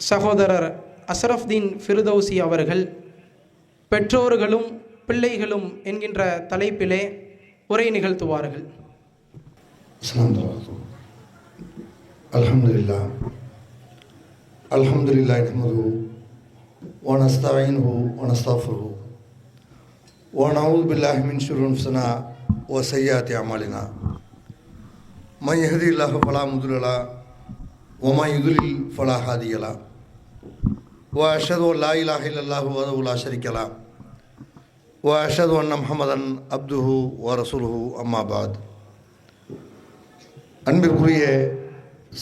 சகோதரர் அஸ்ரஃப்தீன் ஃபிர்தௌசி அவர்கள் பெற்றோர்களும் பிள்ளைகளும் என்கின்ற தலைப்பிலே உரை நிகழ்த்துவார்கள். அல்ஹம்துலில்லாஹ் அல்ஹம்துலில்லாஹி நஹ்மதுஹு வ நஸ்தஈனுஹு வ நஸ்தக்ஃபிருஹு வ நஊது பில்லாஹி மின் ஷுரூரி அன்ஃபுஸினா வ ஸய்யிஆத்தி அமாலினா மன் யஹ்திஹில்லாஹு ஃபலா முதில்ல லஹு வ மன் யுத்லில் ஃபலா ஹாதிய லஹு வ அஷ்ஹது அன் லா இலாஹா இல்லல்லாஹு வஹ்தஹு லா ஷரீக லஹு வ அஷ்ஹது அன்ன முஹம்மதன் அப்துஹு வ ரசூலுஹு அம்மா பஅத். அன்பிற்குரிய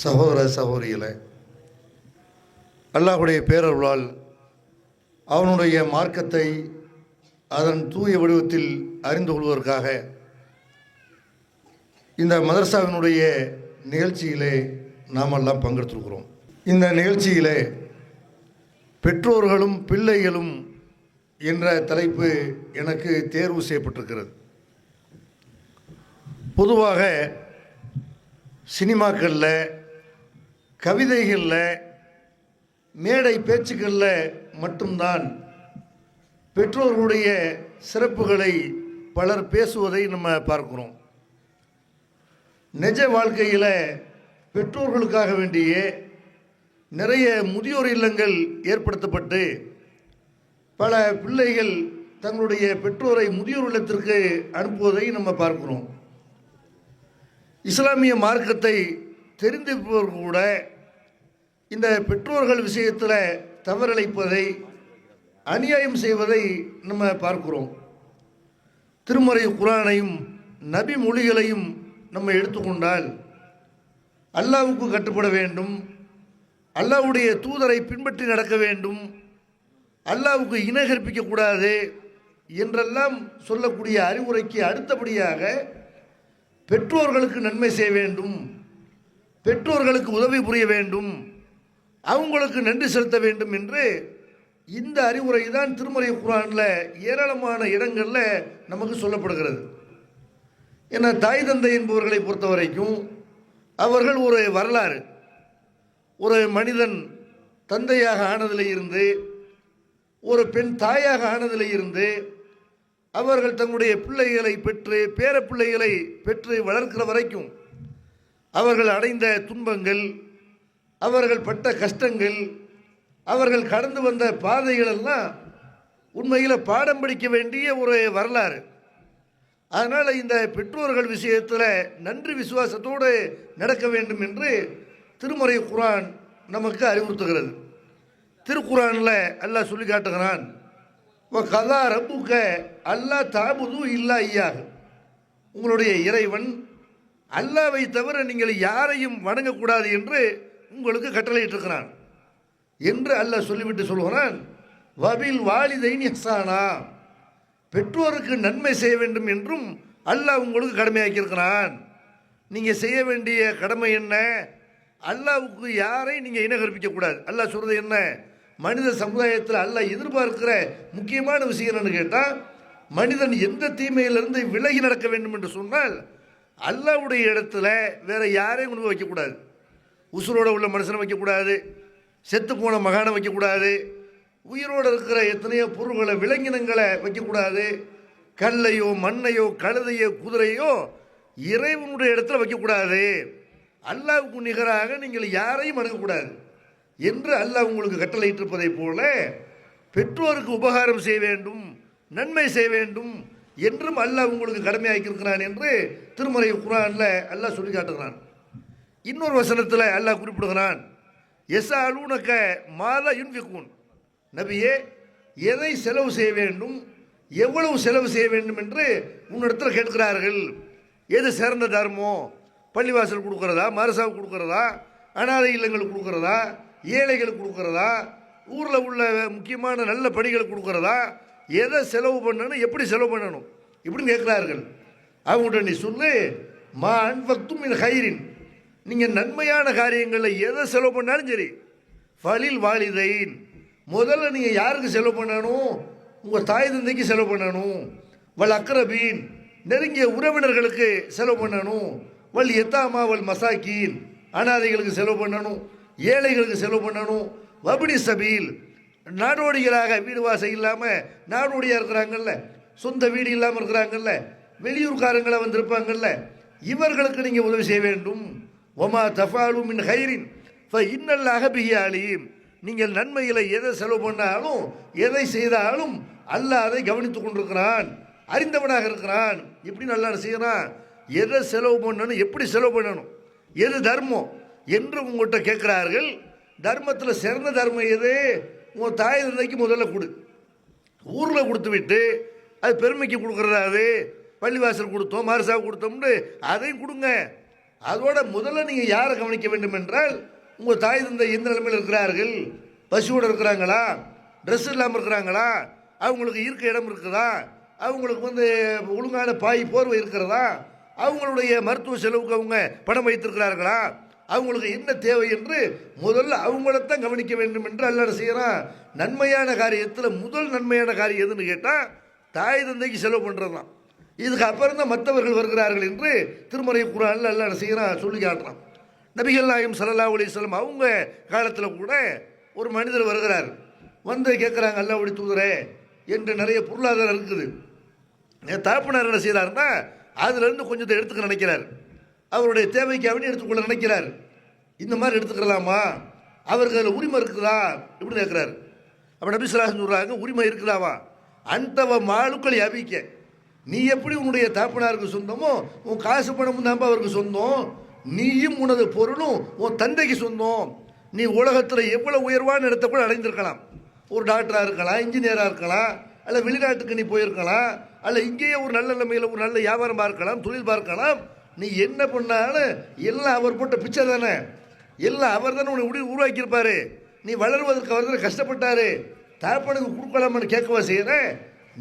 சகோதர சகோதரிகளே, அல்லாஹுடைய பேரருளால் அவனுடைய மார்க்கத்தை அதன் தூய வடிவத்தில் அறிந்து கொள்வதற்காக இந்த மதரசாவினுடைய நிகழ்ச்சியிலே நாமெல்லாம் பங்கெடுத்திருக்கிறோம். இந்த நிகழ்ச்சியிலே பெற்றோர்களும் பிள்ளைகளும் என்ற தலைப்பு எனக்கு தேர்வு செய்யப்பட்டிருக்கிறது. பொதுவாக சினிமாக்களில், கவிதைகளில், மேடை பேச்சுக்களில் மட்டும்தான் பெற்றோர்களுடைய சிறப்புகளை பலர் பேசுவதை நம்ம பார்க்கிறோம். நிஜ வாழ்க்கையில் பெற்றோர்களுக்காக வேண்டிய நிறைய முதியோர் இல்லங்கள் ஏற்படுத்தப்பட்டு பல பிள்ளைகள் தங்களுடைய பெற்றோரை முதியோர் இல்லத்திற்கு அனுப்புவதை நம்ம பார்க்கிறோம். இஸ்லாமிய மார்க்கத்தை தெரிந்திருப்பவர்கள் கூட இந்த பெற்றோர்கள் விஷயத்தில் தவறிழைப்பதை, அநியாயம் செய்வதை நம்ம பார்க்கிறோம். திருமறை குர்ஆனையும் நபி மொழிகளையும் நம்ம எடுத்துக்கொண்டால் அல்லாஹ்வுக்கு கட்டுப்பட வேண்டும், அல்லாஹ்வுடைய தூதரை பின்பற்றி நடக்க வேண்டும், அல்லாஹ்வுக்கு இணை கற்பிக்கக்கூடாது என்றெல்லாம் சொல்லக்கூடிய அறிவுரைக்கு அடுத்தபடியாக பெற்றோர்களுக்கு நன்மை செய்ய வேண்டும், பெற்றோர்களுக்கு உதவி புரிய வேண்டும், அவங்களுக்கு நன்றி செலுத்த வேண்டும் என்று இந்த அறிவுரை தான் திருமறை குர்ஆனில் ஏராளமான இடங்களில் நமக்கு சொல்லப்படுகிறது. ஏன்னா தாய் தந்தை என்பவர்களை பொறுத்த வரைக்கும் அவர்கள் ஒரு வரலாறு. ஒரு மனிதன் தந்தையாக ஆனதில் இருந்து, ஒரு பெண் தாயாக ஆனதில் இருந்து அவர்கள் தங்களுடைய பிள்ளைகளை பெற்று, பேர பிள்ளைகளை பெற்று வளர்க்கிற வரைக்கும் அவர்கள் அடைந்த துன்பங்கள், அவர்கள் பட்ட கஷ்டங்கள், அவர்கள் கடந்து வந்த பாதைகள் எல்லாம் உண்மையில் பாடம் படிக்க வேண்டிய ஒரு வரலாறு. அதனால் இந்த பெற்றோர்கள் விஷயத்தில் நன்றி விசுவாசத்தோடு நடக்க வேண்டும் என்று திருமறை குர்ஆன் நமக்கு அறிவுறுத்துகிறது. திருக்குர்ஆனில் அல்லாஹ் சொல்லி காட்டுகிறான், கதா ரப்புக்க அல்லா தாபுது இல்லா ஐயாக, உங்களுடைய இறைவன் அல்லாவை தவிர நீங்கள் யாரையும் வணங்கக்கூடாது என்று உங்களுக்கு கட்டளையிட்டிருக்கிறான் என்று அல்லாஹ் சொல்லிவிட்டு சொல்கிறான், வபில் வாலிதைன் இஹ்சானா, பெற்றோருக்கு நன்மை செய்ய வேண்டும் என்றும் அல்லாஹ் உங்களுக்கு கடமையாக்கியிருக்கிறான். நீங்கள் செய்ய வேண்டிய கடமை என்ன? அல்லாஹ்வுக்கு யாரையும் நீங்கள் இணை கற்பிக்கக்கூடாது. அல்லாஹ் சொல்கிறது என்ன? மனித சமுதாயத்தில் அல்லாஹ் எதிர்பார்க்கிற முக்கியமான விஷயம் என்னன்னு கேட்டால், மனிதன் எந்த தீமையிலிருந்து விலகி நடக்க வேண்டும் என்று சொன்னால் அல்லாஹ்வுடைய இடத்துல வேற யாரையும் கொண்டு வைக்கக்கூடாது. உசுரோடு உள்ள மனுஷனை வைக்கக்கூடாது, செத்து போன மகானை வைக்கக்கூடாது, உயிரோடு இருக்கிற எத்தனையோ பொருள்களை, விலங்கினங்களை வைக்கக்கூடாது, கல்லையோ மண்ணையோ கழுதையோ குதிரையோ இறைவனுடைய இடத்துல வைக்கக்கூடாது. அல்லாஹ்வுக்கு நிகராக நீங்கள் யாரையும் வணங்கக்கூடாது என்று அல்லாஹ் உங்களுக்கு கட்டளையிட்டிருப்பதை போல பெற்றோருக்கு உபகாரம் செய்ய வேண்டும், நன்மை செய்ய வேண்டும் என்றும் அல்லாஹ் உங்களுக்கு கடமையாக்கியிருக்கிறான் என்று திருமறை குர்ஆனில் அல்லாஹ் சொல்லி காட்டுகிறான். இன்னொரு வசனத்தில் அல்லாஹ் குறிப்பிடுகிறான், யஸ்அலூனக மாதா யுன்ஃபிகூன், நபியே எதை செலவு செய்ய வேண்டும், எவ்வளவு செலவு செய்ய வேண்டும் என்று உன்னிடத்தில் கேட்கிறார்கள். எது சிறந்த தர்மம்? பள்ளிவாசல் கொடுக்கறதா, மதரசாவுக்கு கொடுக்கறதா, அனாதை இல்லங்களுக்கு கொடுக்கறதா, ஏழைகளுக்கு கொடுக்கறதா, ஊரில் உள்ள முக்கியமான நல்ல பணிகளுக்கு கொடுக்கறதா, எதை செலவு பண்ணணும், எப்படி செலவு பண்ணணும் இப்படின்னு கேட்குறார்கள். அவங்கள்ட்ட நீ சொல்லு, மா அன்ஃபக்தும் மின் ஹைரின், நீங்கள் நன்மையான காரியங்களில் எதை செலவு பண்ணாலும் சரி, ஃபலில் வாலிதைன், முதல்ல நீங்கள் யாருக்கு செலவு பண்ணணும்? உங்கள் தாய் தந்தைக்கு செலவு பண்ணணும். வல் அக்ரபீன், நெருங்கிய உறவினர்களுக்கு செலவு பண்ணணும். வல் எத்தாமா வல் மசாக்கீன், அனாதைகளுக்கு செலவு பண்ணணும். ஏழைகளுக்கு செலவு பண்ணணும். வபினி சபீல், நாடோடிகளாக வீடு வாசல் இல்லாமல் நாடோடியாக இருக்கிறாங்கல்ல, சொந்த வீடு இல்லாமல் இருக்கிறாங்கல்ல, வெளியூர்காரங்களாக வந்திருப்பாங்கல்ல, இவர்களுக்கு நீங்கள் உதவி செய்ய வேண்டும். ஒமா தஃபாலு மின் ஹைரின் இன்னல்லாஹ பிஹி அலீம். நீங்கள் நன்மையில் எதை செலவு பண்ணாலும் எதை செய்தாலும் அல்லாஹ் அதை கவனித்து கொண்டிருக்கிறான், அறிந்தவனாக இருக்கிறான். எப்படி நல்லா செய்யறான், எதை செலவு பண்ணணும், எப்படி செலவு பண்ணணும், எது தர்மம் என்று உங்கள்கிட்ட கேட்குறார்கள். தர்மத்தில் சிறந்த தர்மம் எது? உங்கள் தாய் தந்தைக்கு முதல்ல கொடு. ஊரில் கொடுத்து விட்டு அது பெருமைக்கு கொடுக்குறதா? அது பள்ளிவாசல் கொடுத்தோம், மாரசா கொடுத்தோம்னு அதையும் கொடுங்க. அதோட முதல்ல நீங்கள் யாரை கவனிக்க வேண்டும் என்றால், உங்கள் தாய் தந்தை எந்த நிலைமையில் இருக்கிறார்கள், பசியோடு இருக்கிறாங்களா, ட்ரெஸ் இல்லாமல் இருக்கிறாங்களா, அவங்களுக்கு இருக்க இடம் இருக்குதா, அவங்களுக்கு ஒழுங்கான பாய் போர்வை இருக்கிறதா, அவங்களுடைய மருத்துவ செலவுக்கு அவங்க பணம் வைத்திருக்கிறார்களா, அவங்களுக்கு என்ன தேவை என்று முதல்ல அவங்களத்தான் கவனிக்க வேண்டும் என்று அல்லாஹ் செய்கிறான். நன்மையான காரியத்தில் முதல் நன்மையான காரியம் எதுன்னு கேட்டால் தாய் தந்தைக்கு செலவு பண்ணுறது தான். இதுக்கு அப்புறம் தான் மற்றவர்கள் வருகிறார்கள் என்று திருமறை குர்ஆனில் அல்லாஹ் செய்கிறான், சொல்லி காட்டுறான். நபிகள் நாயகம் ஸல்லல்லாஹு அலைஹி வஸல்லம் அவங்க காலத்தில் கூட ஒரு மனிதர் வருகிறார், வந்து கேட்குறாங்க, அல்லாஹ்வுடைய தூதரே என்று நிறைய பொருளாதாரம் இருக்குது. தாப்பனார் என்ன செய்கிறாருன்னா அதுலேருந்து கொஞ்சத்தை எடுத்துக்க நினைக்கிறார், அவருடைய தேவைக்கு அவனி எடுத்துக்கொள்ள நினைக்கிறார். இந்த மாதிரி எடுத்துக்கலாமா, அவருக்கு அதில் உரிமை இருக்குதா இப்படி கேட்குறாரு. அப்போ நபி ஸல்லல்லாஹு அலைஹி வஸல்லம் சொல்கிறாங்க, உரிமை இருக்குதாவா, அன்தவ மாலுக்கள் அபிக்க, நீ எப்படி உன்னுடைய தாப்பனாருக்கு சொந்தமோ உன் காசு பணமும் தான்ப்பா அவருக்கு சொந்தம், நீயும் உனது பொருளும் உன் தந்தைக்கு சொந்தம். நீ உலகத்தில் எவ்வளோ உயர்வான இடத்தை கூட அடைந்திருக்கலாம், ஒரு டாக்டராக இருக்கலாம், இன்ஜினியராக இருக்கலாம், அல்ல வெளிநாட்டுக்கு நீ போயிருக்கலாம், அல்ல இங்கேயே ஒரு நல்ல நிலைமையில் ஒரு நல்ல வியாபாரம் பார்க்கலாம், தொழில் பார்க்கலாம். நீ என்ன பண்ணாலும் எல்லாம் அவர் போட்ட பிச்சை தானே, எல்லாம் அவர் தானே உன்னை உருவாக்கியிருப்பாரு. நீ வளருவதற்கு அவர் தானே கஷ்டப்பட்டாரு, தாப்பனுக்கு கொடுக்கலாமான்னு கேட்கவா செய்கிற?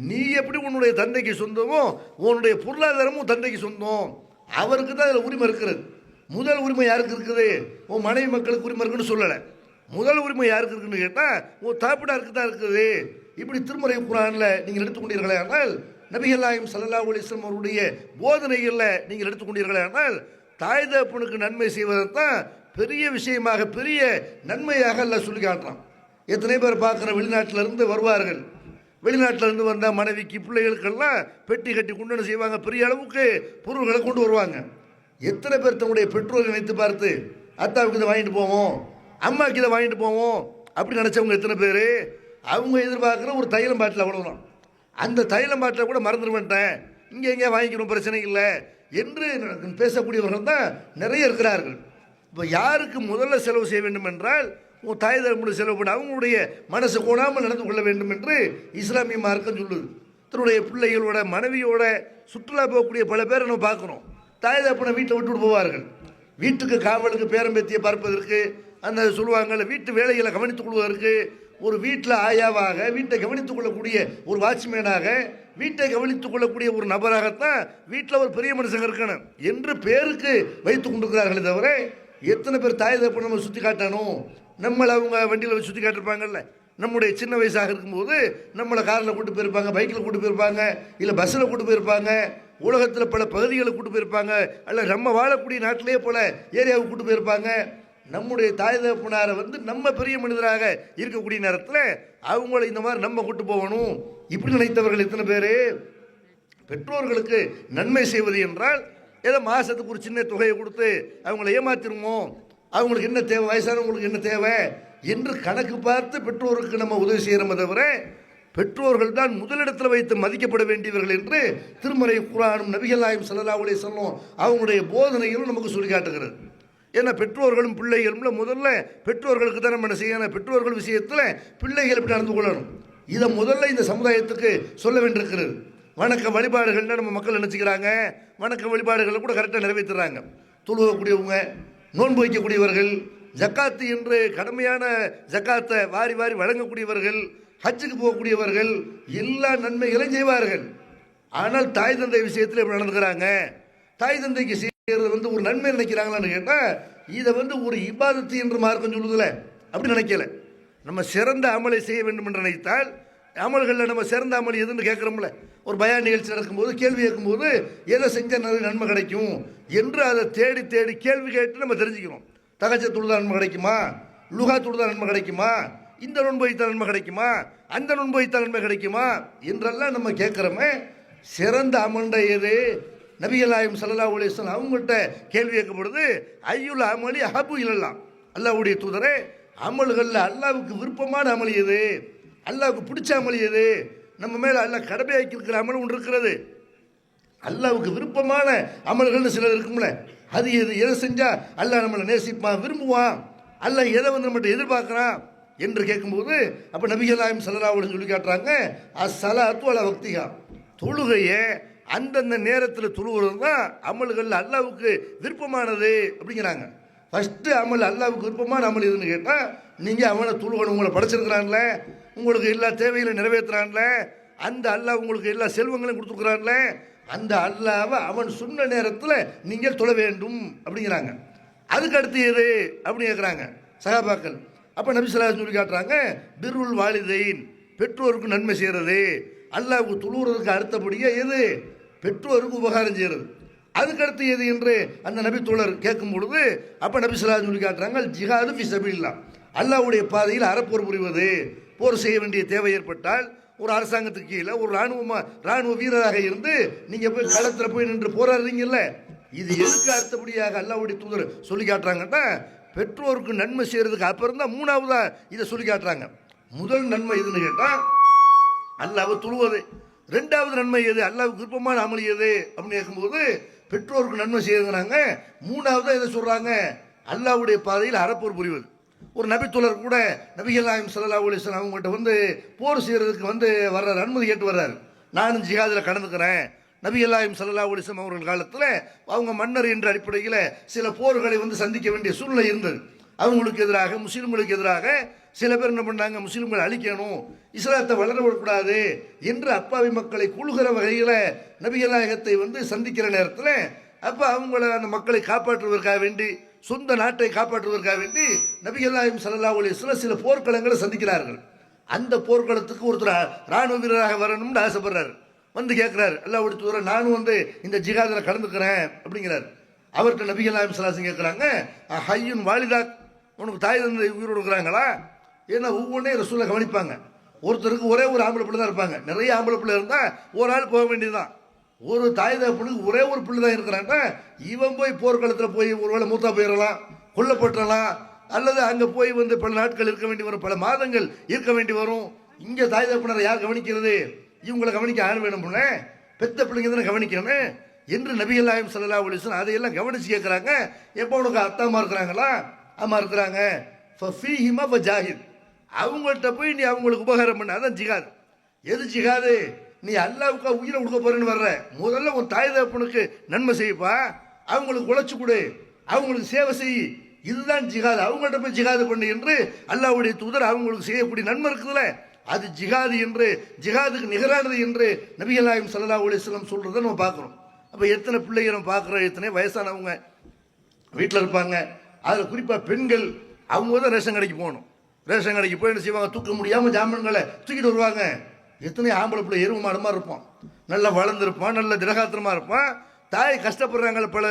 நீ எப்படி உன்னுடைய தந்தைக்கு சொந்தமோ உன்னுடைய பொருளாதாரமும் தந்தைக்கு சொந்தம், அவருக்கு தான் அதில் உரிமை இருக்கிறது. முதல் உரிமை யாருக்கு இருக்குது? உன் மனைவி மக்களுக்கு உரிமை இருக்குன்னு சொல்லலை. முதல் உரிமை யாருக்கு இருக்குன்னு கேட்டால் உன் தாப்பனாருக்கு தான் இருக்குது. இப்படி திருமறை குர்ஆனில் நீங்கள் எடுத்துக்கொண்டீர்களே ஆனால், நபிகள் நாயகம் ஸல்லல்லாஹு அலைஹி வஸல்லம் அவருடைய போதனைகளில் நீங்கள் எடுத்துக்கொண்டீர்களே ஆனால், தாய் தகப்பனுக்கு நன்மை செய்வதைத்தான் பெரிய விஷயமாக பெரிய நன்மையாக எல்லாம் சொல்லி காட்டுறான். எத்தனை பேர் பார்க்குற வெளிநாட்டிலேருந்து வருவார்கள், வெளிநாட்டிலேருந்து வந்தால் மனைவிக்கு பிள்ளைகளுக்கெல்லாம் பெட்டி கட்டி கொண்டு செய்வாங்க, பெரிய அளவுக்கு பொருள்களை கொண்டு வருவாங்க. எத்தனை பேர் தன்னுடைய பெற்றோரை நினைத்து பார்த்து அத்தாவுக்கு இதை வாங்கிட்டு போவோம், அம்மாவுக்கு இதை வாங்கிட்டு போவோம் அப்படி நினச்சவங்க எத்தனை பேர்? அவங்க எதிர்பார்க்குற ஒரு தைலம் பாட்டில் அவ்வளோதான், அந்த தைலம் பாட்டில் கூட மறந்துட மாட்டேன், இங்கே எங்கேயா வாங்கிக்கணும் பிரச்சனை இல்லை என்று பேசக்கூடியவர்கள் தான் நிறைய இருக்கிறார்கள். இப்போ யாருக்கு முதல்ல செலவு செய்ய வேண்டும் என்றால் உங்கள் தாய் தகப்பனுடைய செலவு பண்ண அவங்களுடைய மனசு கோணாமல் நடந்து கொள்ள வேண்டும் என்று இஸ்லாமிய மார்க்கம் சொல்லுது. தன்னுடைய பிள்ளைகளோட மனைவியோட சுற்றுலா போகக்கூடிய பல பேரை நம்ம பார்க்குறோம். தாய் தகப்பனை வீட்டில் விட்டுவிட்டு போவார்கள், வீட்டுக்கு காவலுக்கு பேரம்பேத்தியை பார்ப்பதற்கு, அந்த சொல்லுவாங்கள்ல வீட்டு வேலைகளை கவனித்துக் கொள்வதற்கு, ஒரு வீட்டில் ஆயாவாக வீட்டை கவனித்துக் கொள்ளக்கூடிய ஒரு வாட்ச்மேனாக வீட்டை கவனித்துக் கொள்ளக்கூடிய ஒரு நபராகத்தான் வீட்டில் ஒரு பெரிய மனுஷங்க இருக்கணும் என்று பேருக்கு வைத்து கொண்டிருக்கிறார்களே தவிர, எத்தனை பேர் தாய் தகப்பனை நம்ம சுற்றி காட்டணும், நம்மளை அவங்க வண்டியில் வச்சு சுற்றி காட்டிருப்பாங்கல்ல, நம்முடைய சின்ன வயசாக இருக்கும்போது நம்மளை காரில் கூட்டு போயிருப்பாங்க, பைக்கில் கூட்டு போயிருப்பாங்க, இல்லை பஸ்ஸில் கூட்டு போயிருப்பாங்க, உலகத்தில் பல பகுதிகளை கூட்டு போயிருப்பாங்க, அல்ல நம்ம வாழக்கூடிய நாட்டிலேயே பல ஏரியாவுக்கு கூட்டு போயிருப்பாங்க. நம்முடைய தாய் தகப்பனாரை நம்ம பெரிய மனிதராக இருக்கக்கூடிய நேரத்தில் அவங்கள இந்த மாதிரி நம்ம கூட்டு போகணும் இப்படி நினைத்தவர்கள் எத்தனை பேர்? பெற்றோர்களுக்கு நன்மை செய்வது என்றால் ஏதோ மாதத்துக்கு ஒரு சின்ன தொகையை கொடுத்து அவங்கள ஏமாத்திருமோ, அவங்களுக்கு என்ன தேவை, வயசானவங்களுக்கு என்ன தேவை என்று கணக்கு பார்த்து பெற்றோருக்கு நம்ம உதவி செய்கிறோமே தவிர, பெற்றோர்கள் தான் முதலிடத்தில் வைத்து மதிக்கப்பட வேண்டியவர்கள் என்று திருமறை குர்ஆனும் நபிகள் நாயகம் ஸல்லல்லாஹு அலைஹி வஸல்லம் அவங்களுடைய போதனைகளும் நமக்கு சொல்லி காட்டுகிறது. ஏன்னா பெற்றோர்களும் பிள்ளைகளும் முதல்ல பெற்றோர்களுக்கு தான் நம்ம என்ன செய்யணும், பெற்றோர்கள் விஷயத்தில் பிள்ளைகள் எப்படி நடந்து கொள்ளணும் இதை முதல்ல இந்த சமுதாயத்துக்கு சொல்ல வேண்டியிருக்கிறது. வணக்க வழிபாடுகள்னா நம்ம மக்கள் நினச்சிக்கிறாங்க, வணக்க வழிபாடுகளை கூட கரெக்டாக நிறைவேற்றுறாங்க. தொழுவக்கூடியவங்க, நோன்பு வைக்கக்கூடியவர்கள், ஜக்காத்து என்று கடமையான ஜக்காத்தை வாரி வாரி வழங்கக்கூடியவர்கள், ஹஜ்ஜுக்கு போகக்கூடியவர்கள், எல்லா நன்மைகளையும் செய்வார்கள். ஆனால் தாய் தந்தை விஷயத்தில் எப்படி நடந்துக்கிறாங்க, தாய் தந்தைக்கு செய்கிறது ஒரு நன்மை நினைக்கிறாங்களான்னு கேட்டால் இதை ஒரு இபாதத்து என்று மார்க்கம் சொல்லுதில்ல, அப்படி நினைக்கல. நம்ம சிறந்த அமலை செய்ய வேண்டும் என்று நினைத்தால் அமல்களில் நம்ம சிறந்த அமல் எதுன்னு கேட்குறோம்ல, ஒரு பயான் நிகழ்ச்சி நடக்கும்போது கேள்வி கேட்கும்போது எதை செஞ்சால் நிறைய நன்மை கிடைக்கும் என்று அதை தேடி தேடி கேள்வி கேட்டு நம்ம தெரிஞ்சுக்கிறோம். தகச்ச தொழுதா நன்மை கிடைக்குமா, லுகா தொழுதால் நன்மை கிடைக்குமா, இந்த நோன்பு வைத்தால் நன்மை கிடைக்குமா, அந்த நோன்பு வைத்தால் நன்மை கிடைக்குமா என்றெல்லாம் நம்ம கேட்குறோமே. சிறந்த அமல்ட எது? நபிகள் நாயகம் ஸல்லல்லாஹு அலைஹி வஸல்லம் அவங்ககிட்ட கேள்வி கேட்கப்படுது, ஐயுல் அமலி அஹபு இலல்லாஹ், அல்லாஹ்வுடைய தூதரே அமல்களில் அல்லாஹ்வுக்கு விருப்பமான அமல் எது, அல்லாஹ்வுக்கு பிடிச்ச அமல் எது? நம்ம மேலே அல்லாஹ் கடமையாக்கி இருக்கிற அமல் ஒன்று இருக்கிறது, அல்லாஹ்வுக்கு விருப்பமான அமல்கள்னு சிலது இருக்கும்ல, அது எது? எதை செஞ்சா அல்லாஹ் நம்மளை நேசிப்பான், விரும்புவான், அல்லாஹ் எதை வந்து நம்மகிட்ட எதிர்பார்க்குறான் என்று கேட்கும்போது அப்போ நபிகள் நாயகம் ஸல்லல்லாஹு அலைஹி வஸல்லம் சொல்லி காட்டுறாங்க, அஸ்ஸலாத்து அலா வக்திஹா, தொழுகையை அந்தந்த நேரத்தில் தொழுகிறது தான் அமல்கள் அல்லாஹ்வுக்கு விருப்பமானது அப்படிங்கிறாங்க. ஃபஸ்ட்டு அமல் அல்லாஹ்வுக்கு விருப்பமான அமல் எதுன்னு கேட்டால், நீங்கள் அவனை தொழுகணும், உங்களை படைச்சிருக்கிறான்ல, உங்களுக்கு எல்லா தேவைகளை நிறைவேற்றுறான்ல, அந்த அல்லாஹ் உங்களுக்கு எல்லா செல்வங்களையும் கொடுத்துருக்குறான்ல, அந்த அல்லாஹ்வை அவன் சொன்ன நேரத்தில் நீங்கள் தொழ வேண்டும் அப்படிங்கிறாங்க. அதுக்கு அடுத்து எது அப்படின்னு கேட்குறாங்க சஹாபாக்கள். அப்போ நபி ஸல்லல்லாஹு அலைஹி வஸல்லம் சொல்லி காட்டுறாங்க, பிர்ருல் வாலிதைன், பெற்றோருக்கு நன்மை செய்கிறது. அல்லாஹ்வுக்கு தொழுகிறதுக்கு அடுத்தபடியே எது? பெற்றோருக்கு உபகாரம் செய்கிறது. அதுக்கடுத்து எது என்று அந்த நபி தோழர் கேட்கும் பொழுது அப்போ நபி ஸல்லல்லாஹு அலைஹி வஸல்லம் சொல்லி காட்டுறாங்க, ஜிஹாது ஃபி சபீலில்லாஹ், அல்லாஹ்வுடைய பாதையில் அறப்போர் புரிவது. போர் செய்ய வேண்டிய தேவை ஏற்பட்டால் ஒரு அரசாங்கத்துக்கு கீழே ஒரு ராணுவ வீரராக இருந்து நீங்கள் போய் களத்தில் போய் நின்று போராடுறீங்கல்ல, இது எதுக்கு அடுத்தபடியாக அல்லாஹ்வுடைய தூதர் சொல்லி காட்டுறாங்கன்னா, பெற்றோருக்கு நன்மை செய்கிறதுக்கு அப்புறம் தான் மூணாவதா இதை சொல்லி காட்டுறாங்க. முதல் நன்மை எதுன்னு கேட்டால் அல்லாஹ்வை தொழுவது. ரெண்டாவது நன்மை எது? அல்லாஹ்வுக்கு விருப்பமான அமல் எது அப்படின்னு கேட்கும்போது பெற்றோருக்கு நன்மை செய்யுங்கிறாங்க. மூணாவதா இதை சொல்கிறாங்க, அல்லாஹ்வுடைய பாதையில் அறப்போர் புரிவது. ஒரு நபித்தோழர் கூட நபிகள் நாயகம் ஸல்லல்லாஹு அலைஹி வஸல்லம் அவங்ககிட்ட வந்து போர் செய்கிறதுக்கு வந்து வர்றாரு, அனுமதி கேட்டு வர்றாரு, நானும் ஜிஹாதில் கலந்துக்கிறேன். நபிகள் நாயகம் ஸல்லல்லாஹு அலைஹி வஸல்லம் அவர்கள் காலத்தில் அவங்க மன்னர் என்ற அடிப்படையில் சில போர்களை வந்து சந்திக்க வேண்டிய சூழ்நிலை இருந்தது. அவங்களுக்கு எதிராக, முஸ்லீம்களுக்கு எதிராக சில பேர் என்ன பண்ணாங்க, முஸ்லீம்களை அழிக்கணும், இஸ்லாத்தை வளர விடக்கூடாது என்று அப்பாவி மக்களை குழுகிற வகையில் நபிகள் நாயகத்தை வந்து சந்திக்கிற நேரத்தில் அப்போ அவங்கள அந்த மக்களை காப்பாற்றுவதற்காக வேண்டி, சொந்த நாட்டை காப்பாற்றுவதற்காக வேண்டி நபிகள் நாயகம் ஸல்லல்லாஹு அலைஹி வஸல்லம் சில போர்க்களங்களை சந்திக்கிறார்கள். அந்த போர்க்களத்துக்கு ஒருத்தர் ராணுவ வீரராக வரணும்னு ஆசைப்படுறாரு. வந்து கேட்குறாரு, அல்லாஹ்வுடைய தூதரே நானும் வந்து இந்த ஜிஹாதில் கலந்துக்கிறேன் அப்படிங்கிறார். அவர்கிட்ட நபிகள் நாயகம் ஸல்லல்லாஹு அலைஹி வஸல்லம் கேட்குறாங்க, ஹய்யுன் வாலிதா, உனக்கு தாய் தந்தை உயிரோடு இருக்கிறாங்களா? ஏன்னா ஒவ்வொன்றையும் ரசூலை கவனிப்பாங்க. ஒருத்தருக்கு ஒரே ஒரு ஆம்பளை பிள்ளை தான் இருப்பாங்க, நிறைய ஆம்பளை பிள்ளை இருந்தால் ஒரு ஆள் போக வேண்டியதுதான். ஒரு தாய் தகப்பனுக்கு ஒரே ஒரு பிள்ளை தான் இருக்கிறான்னா இவன் போய் போர்க்களத்தில் போய் ஒருவேளை மூத்தா போயிடலாம், கொல்லப்பட்டுறலாம், அல்லது அங்கே போய் வந்து பல நாட்கள் இருக்க வேண்டி வரும், பல மாதங்கள் இருக்க வேண்டி வரும். இங்கே தாய் தகப்பனரை யார் கவனிக்கிறது? இவங்களை கவனிக்க ஆள் வேணும்னு, பெத்த பிள்ளைங்க தானே கவனிக்கணும் என்று நபிகள் நாயகம் ஸல்லல்லாஹு அலைஹி வஸல்லம் அதையெல்லாம் கவனித்து கேட்குறாங்க. எப்போ உனக்கு அத்தாமா இருக்கிறாங்களா? அம்மா இருக்கிறாங்க, ஃபீஹிமா ஃபஜாஹித், அவங்கள்ட்ட போய் நீ அவங்களுக்கு உபகாரம் பண்ண, அதான் ஜிஹாத். எது ஜிஹாது? நீ அல்லாஹ்வுக்கு உயிரை கொடுக்க போறேன்னு வர்ற, முதல்ல உன் தாய் தகப்பனுக்கு நன்மை செய்ப்பா, அவங்களுக்கு உழைச்சு கொடு, அவங்களுக்கு சேவை செய், இதுதான் ஜிஹாது. அவங்கள்ட்ட போய் ஜிஹாது பண்ணு என்று அல்லாஹ்வுடைய தூதர் அவங்களுக்கு செய்யக்கூடிய நன்மை இருக்குதுல்ல, அது ஜிஹாது என்று, ஜிஹாதுக்கு நிகரானது என்று நபிகள் நாயகம் ஸல்லல்லாஹு அலைஹி வஸல்லம் சொல்றதை நம்ம பார்க்குறோம். அப்போ எத்தனை பிள்ளைங்க நம்ம பார்க்குறோம், எத்தனை வயசானவங்க வீட்டில் இருப்பாங்க, அதில் குறிப்பாக பெண்கள், அவங்க தான் ரேஷன் கடைக்கு போகணும். ரேஷன் கடைக்கு போய் என்ன செய்வாங்க, தூக்க முடியாமல் ஜாமான்களை தூக்கிட்டு வருவாங்க. எத்தனை ஆம்பளை பிள்ளை எருவு மாடு மாதிரி இருப்பான், நல்லா வளர்ந்துருப்பான், நல்ல திடகாத்திரமாக இருப்பான். தாய் கஷ்டப்படுறாங்களே, பல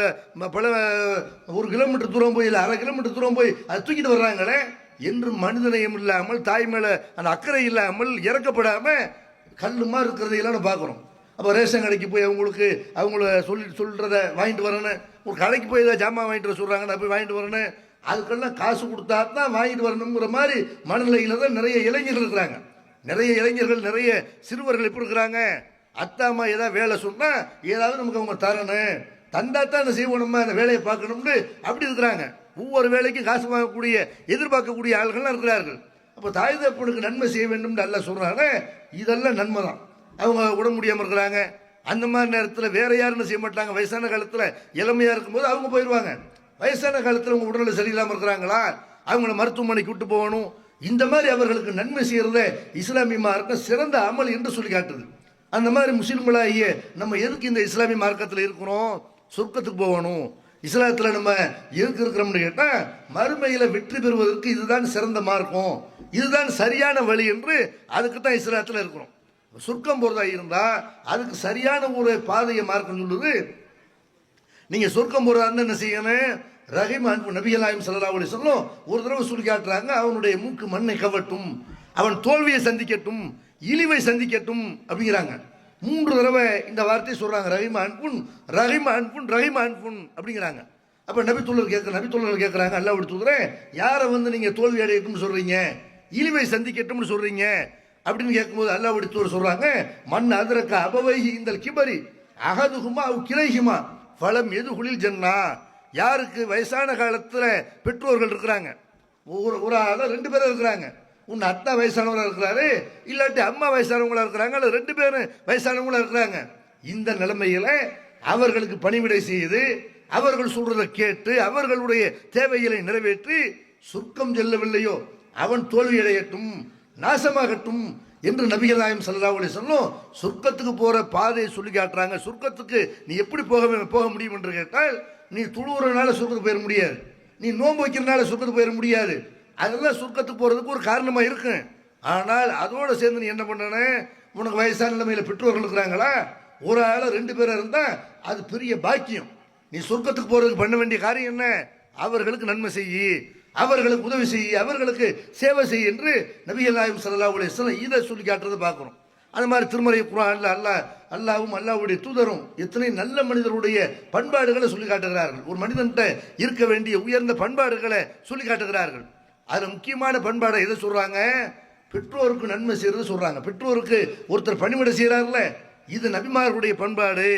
1 கிலோமீட்டர் தூரம் போய் இல்லை 1/2 கிலோமீட்டர் தூரம் போய் அதை தூக்கிட்டு வர்றாங்களே என்று மனிதநேயம் இல்லாமல், தாய் மேலே அந்த அக்கறை இல்லாமல், இறக்கப்படாமல் கல் மாதிரி இருக்கிறதையெல்லாம் நம்ம பார்க்குறோம். அப்போ ரேஷன் கடைக்கு போய் அவங்கள சொல்கிறத வாங்கிட்டு வரணும், ஒரு கடைக்கு போய் ஏதாவது ஜாமான் வாங்கிட்டு வர சொல்கிறாங்க, நான் போய் வாங்கிட்டு வரணும், அதுக்கெல்லாம் காசு கொடுத்தா தான் வாங்கிட்டு வரணுங்கிற மாதிரி மனநிலையில் தான் நிறைய இளைஞர்கள் இருக்கிறாங்க. நிறைய இளைஞர்கள், நிறைய சிறுவர்கள் எப்படி இருக்கிறாங்க, அத்தா அம்மா ஏதாவது வேலை சொன்னால் ஏதாவது நமக்கு அவங்க தரணும், தந்தா தான் அந்த செய்வோம், நம்ம அந்த வேலையை பார்க்கணும்னு அப்படி இருக்கிறாங்க. ஒவ்வொரு வேலைக்கும் காசு வாங்கக்கூடிய, எதிர்பார்க்கக்கூடிய ஆள்கள்லாம் இருக்கிறார்கள். அப்போ தாய் தகப்பனுக்கு நன்மை செய்ய வேண்டும்னு நல்லா சொல்கிறாங்க. இதெல்லாம் நன்மை தான். அவங்க உடம்பு முடியாமல் இருக்கிறாங்க, அந்த மாதிரி நேரத்தில் வேற யாருன்னு செய்ய மாட்டாங்க. வயசான காலத்தில் இளமையாக இருக்கும்போது அவங்க போயிடுவாங்க. வயசான காலத்தில் அவங்க உடல்நிலை சரியில்லாமல் இருக்கிறாங்களா, அவங்கள மருத்துவமனைக்கு விட்டு போகணும். இந்த மாதிரி அவர்களுக்கு நன்மை செய்கிறத இஸ்லாமிய மார்க்கம் சிறந்த அமல் என்று சொல்லி காட்டுது. அந்த மாதிரி முஸ்லீம்களாகிய நம்ம எதுக்கு இந்த இஸ்லாமிய மார்க்கத்தில் இருக்கிறோம்? சொர்க்கத்துக்கு போகணும். இஸ்லாத்தில் நம்ம எதுக்கு இருக்கிறோம்னு கேட்டால், மறுமையில் வெற்றி பெறுவதற்கு இதுதான் சிறந்த மார்க்கம், இதுதான் சரியான வழி என்று அதுக்கு தான் இஸ்லாத்தில் இருக்கிறோம். சொர்க்கம் போகிறதா இருந்தால் அதுக்கு சரியான ஒரு பாதையை மார்க்கம் சொல்லுது. நீங்கள் சொர்க்கம் போகிறதா இருந்தால் என்ன செய்யணும்? ரஹீம் அன்பு நபிகள் நாயகம் ஸல்லல்லாஹு அலைஹி வஸல்லம் ஒரு தடவை சொல்லி காட்டுறாங்க, அவனுடைய மூக்கு மண்ணை கவட்டும், அவன் தோல்வியை சந்திக்கட்டும், இழிவை சந்திக்கட்டும் அப்படிங்கிறாங்க. 3 தடவை இந்த வார்த்தையை சொல்றாங்க, ரஹீம் அன்புன் ரஹீம் அன்புன் ரஹீம் அன்புன் அப்படிங்கிறாங்க. அப்ப நபித்தோழர்கள் கேட்கறாங்க, அல்லாஹ்வுடைய தூதரே, யாரை வந்து நீங்க தோல்வி அடையட்டும்னு சொல்றீங்க, இழிவை சந்திக்கட்டும்னு சொல்றீங்க அப்படின்னு கேட்கும்போது அல்லாஹ்வுடைய தூதர் சொல்றாங்க, மண் அதரக்க அபவைஹி இந்தல் கிபரி அகதுகுமா அவ் கிளைஹிமா ஃபலம் எதுகுலில் ஜன்னா. யாருக்கு வயசான காலத்துல பெற்றோர்கள் இருக்கிறாங்க, ஒரு ஆள 2 பேரும் இருக்கிறாங்க, உன் அத்தா வயசானவங்களா இருக்கிறாரு, இல்லாட்டி அம்மா வயசானவங்களா இருக்கிறாங்க, அல்லது 2 பேரும் வயசானவங்களா இருக்கிறாங்க. இந்த நிலைமையில அவர்களுக்கு பணிவிடை செய்து அவர்கள் சொல்றதை கேட்டு அவர்களுடைய தேவைகளை நிறைவேற்றி சொர்க்கம் செல்லவில்லையோ அவன் தோல்வியடையட்டும், நாசமாகட்டும் என்று நபிகள் நாயகம் ஸல்லல்லாஹு அலைஹி வஸல்லம் சொர்க்கத்துக்கு போற பாதையை சொல்லி காட்டுறாங்க. சொர்க்கத்துக்கு நீ எப்படி போக முடியும் என்று கேட்டால், நீ தொழுவுறனால சொர்க்கத்துக்கு போயிட முடியாது, நீ நோன்பு வைக்கிறனால சொர்க்கத்துக்கு போயிட முடியாது. அதெல்லாம் சொர்க்கத்துக்கு போறதுக்கு ஒரு காரணமா இருக்கு. ஆனால் அதோட சேர்ந்து நீ என்ன பண்ணன, உனக்கு வயசான நிலைமையில பெற்றோர்கள் இருக்கிறாங்களா, ஒரு ஆள 2 பேர் இருந்தா அது பெரிய பாக்கியம். நீ சொர்க்கத்துக்கு போறதுக்கு பண்ண வேண்டிய காரியம் என்ன, அவர்களுக்கு நன்மை செய்யி, அவர்களுக்கு உதவி செய்யி, அவர்களுக்கு சேவை செய் என்று நபிகள் நாயகம் ஸல்லல்லாஹு அலைஹி வஸல்லம் இதை சொல்லி காட்டுறதை பார்க்கிறோம். அது மாதிரி திருமறை குர்ஆன்ல அல்லாஹ்வும் அல்லாஹ்வுடைய தூதரும் எத்தனை நல்ல மனிதருடைய பண்பாடுகளை சொல்லி காட்டுகிறார்கள். ஒரு மனிதன்கிட்ட இருக்க வேண்டிய உயர்ந்த பண்பாடுகளை சொல்லி காட்டுகிறார்கள். அதுல முக்கியமான பண்பாடை எதை சொல்றாங்க, பெற்றோருக்கு நன்மை செய்யறது சொல்றாங்க. பெற்றோருக்கு ஒருத்தர் பணிவிடை செய்யறாருல, இது நபிமார்களுடைய பண்பாடு,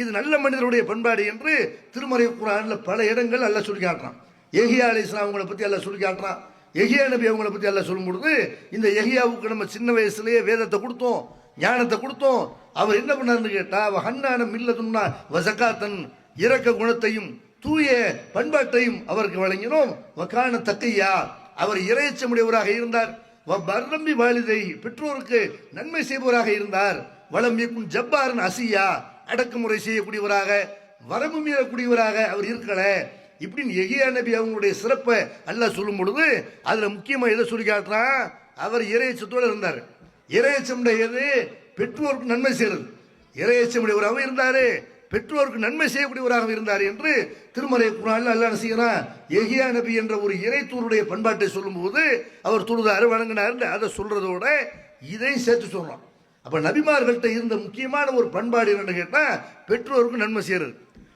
இது நல்ல மனிதருடைய பண்பாடு என்று திருமறை குர்ஆன்ல பல இடங்கள் அல்லாஹ் சொல்லி காட்டுறான். யஹ்யா அலைஹிஸ்ஸலாம் அவங்களை பத்தி அல்லாஹ் சொல்லி காட்டுறான். யஹ்யா நபி அவங்களை பத்தி அல்லாஹ் சொல்லும் பொழுது, இந்த யஹ்யாவுக்கு நம்ம சின்ன வயசுலயே வேதத்தை கொடுத்தோம், ஞானத்தை கொடுத்தோம். அவர் என்ன பண்ணாருன்னு கேட்டா, அவ ஹன்னான மில்லதுன்னா வஸகாத்தன், இரக்க குணத்தையும் தூய பண்பாட்டையும் அவருக்கு வழங்கினோம். வகான தக்கையா, அவர் இறையச்சமுடையவராக இருந்தார். பர்ரம்பி வாலிதை, பெற்றோருக்கு நன்மை செய்பவராக இருந்தார். வலம் யகுன் ஜப்பாரன் அசியா, அடக்குமுறை செய்யக்கூடியவராக, வரம்பு மீறக்கூடியவராக அவர் இருக்கல. இப்படின்னு யஹ்யா நபி அவங்களுடைய சிறப்பை அல்லாஹ் சொல்லும் பொழுது அதுல முக்கியமா எதை சொல்லி காட்டுறான், அவர் இறையச்சத்தோடு இருந்தார். இறையச்சமுடையது பெற்றோருக்கு நன்மை செய்யறது, இறையச்சமுடையவராக இருந்தாரு, பெற்றோருக்கு நன்மை செய்யக்கூடியவராக இருந்தார் என்று திருமறை குர்ஆன்ல அல்லாஹ் செய்யறான். யஹ்யா நபி என்ற ஒரு இறைத்தூருடைய பண்பாட்டை சொல்லும்போது அவர் தொழுதாரு, வணங்கினார், அதை சொல்றதோட இதையும் சேர்த்து சொல்றான். அப்ப நபிமார்கள்ட்ட இருந்த முக்கியமான ஒரு பண்பாடு என்னன்னு கேட்டா, பெற்றோருக்கு நன்மை செய்யறது.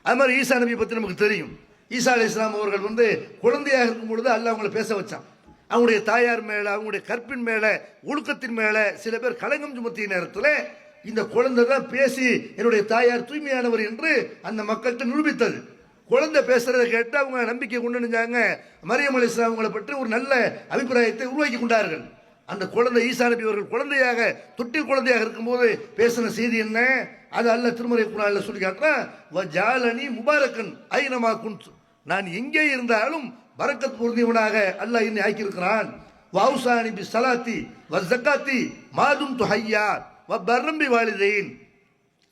அது மாதிரி ஈசா நபி பத்தி நமக்கு தெரியும். ஈசா அலைஹிஸ்ஸலாம் அவர்கள் வந்து குழந்தையாக இருக்கும் பொழுது அல்லாஹ் அவங்களை பேச வச்சான். அவங்களுடைய தாயார் மேல, அவங்களுடைய கற்பின் மேல, ஒழுக்கத்தின் மேல சில பேர் களங்கம் சுமத்திய நேரத்தில் இந்த குழந்தை தான் பேசி என்னுடைய தாயார் தூய்மையானவர் என்று அந்த மக்கள்கிட்ட நிரூபித்தது. குழந்தை பேசுறதை கேட்டு அவங்க நம்பிக்கை கொண்டு நினைஞ்சாங்க. மரியம் அலைஹிஸ்ஸலாம் அவங்களை பற்றி ஒரு நல்ல அபிப்பிராயத்தை உருவாக்கி கொண்டார்கள். அந்த குழந்தை ஈசா நபி அவர்கள் குழந்தையாக, தொட்டில் குழந்தையாக இருக்கும்போது பேசின செய்தி என்ன, அது அல்லாஹ் திருமறை குர்ஆன்ல சொல்லி காட்டுறான். வஜாலனி முபாரக்கன் ஐனமா குன்து, நான் எங்கே இருந்தாலும் பரக்கத் பொருந்தியவனாக அல்லாஹ் என்னை ஆக்கியிருக்கிறான். வௌசானி பி ஸலாத்தி வ ஸகாத்தி மாதும் துஹய்யா வ பர்ரம்பி வாலிதைன்,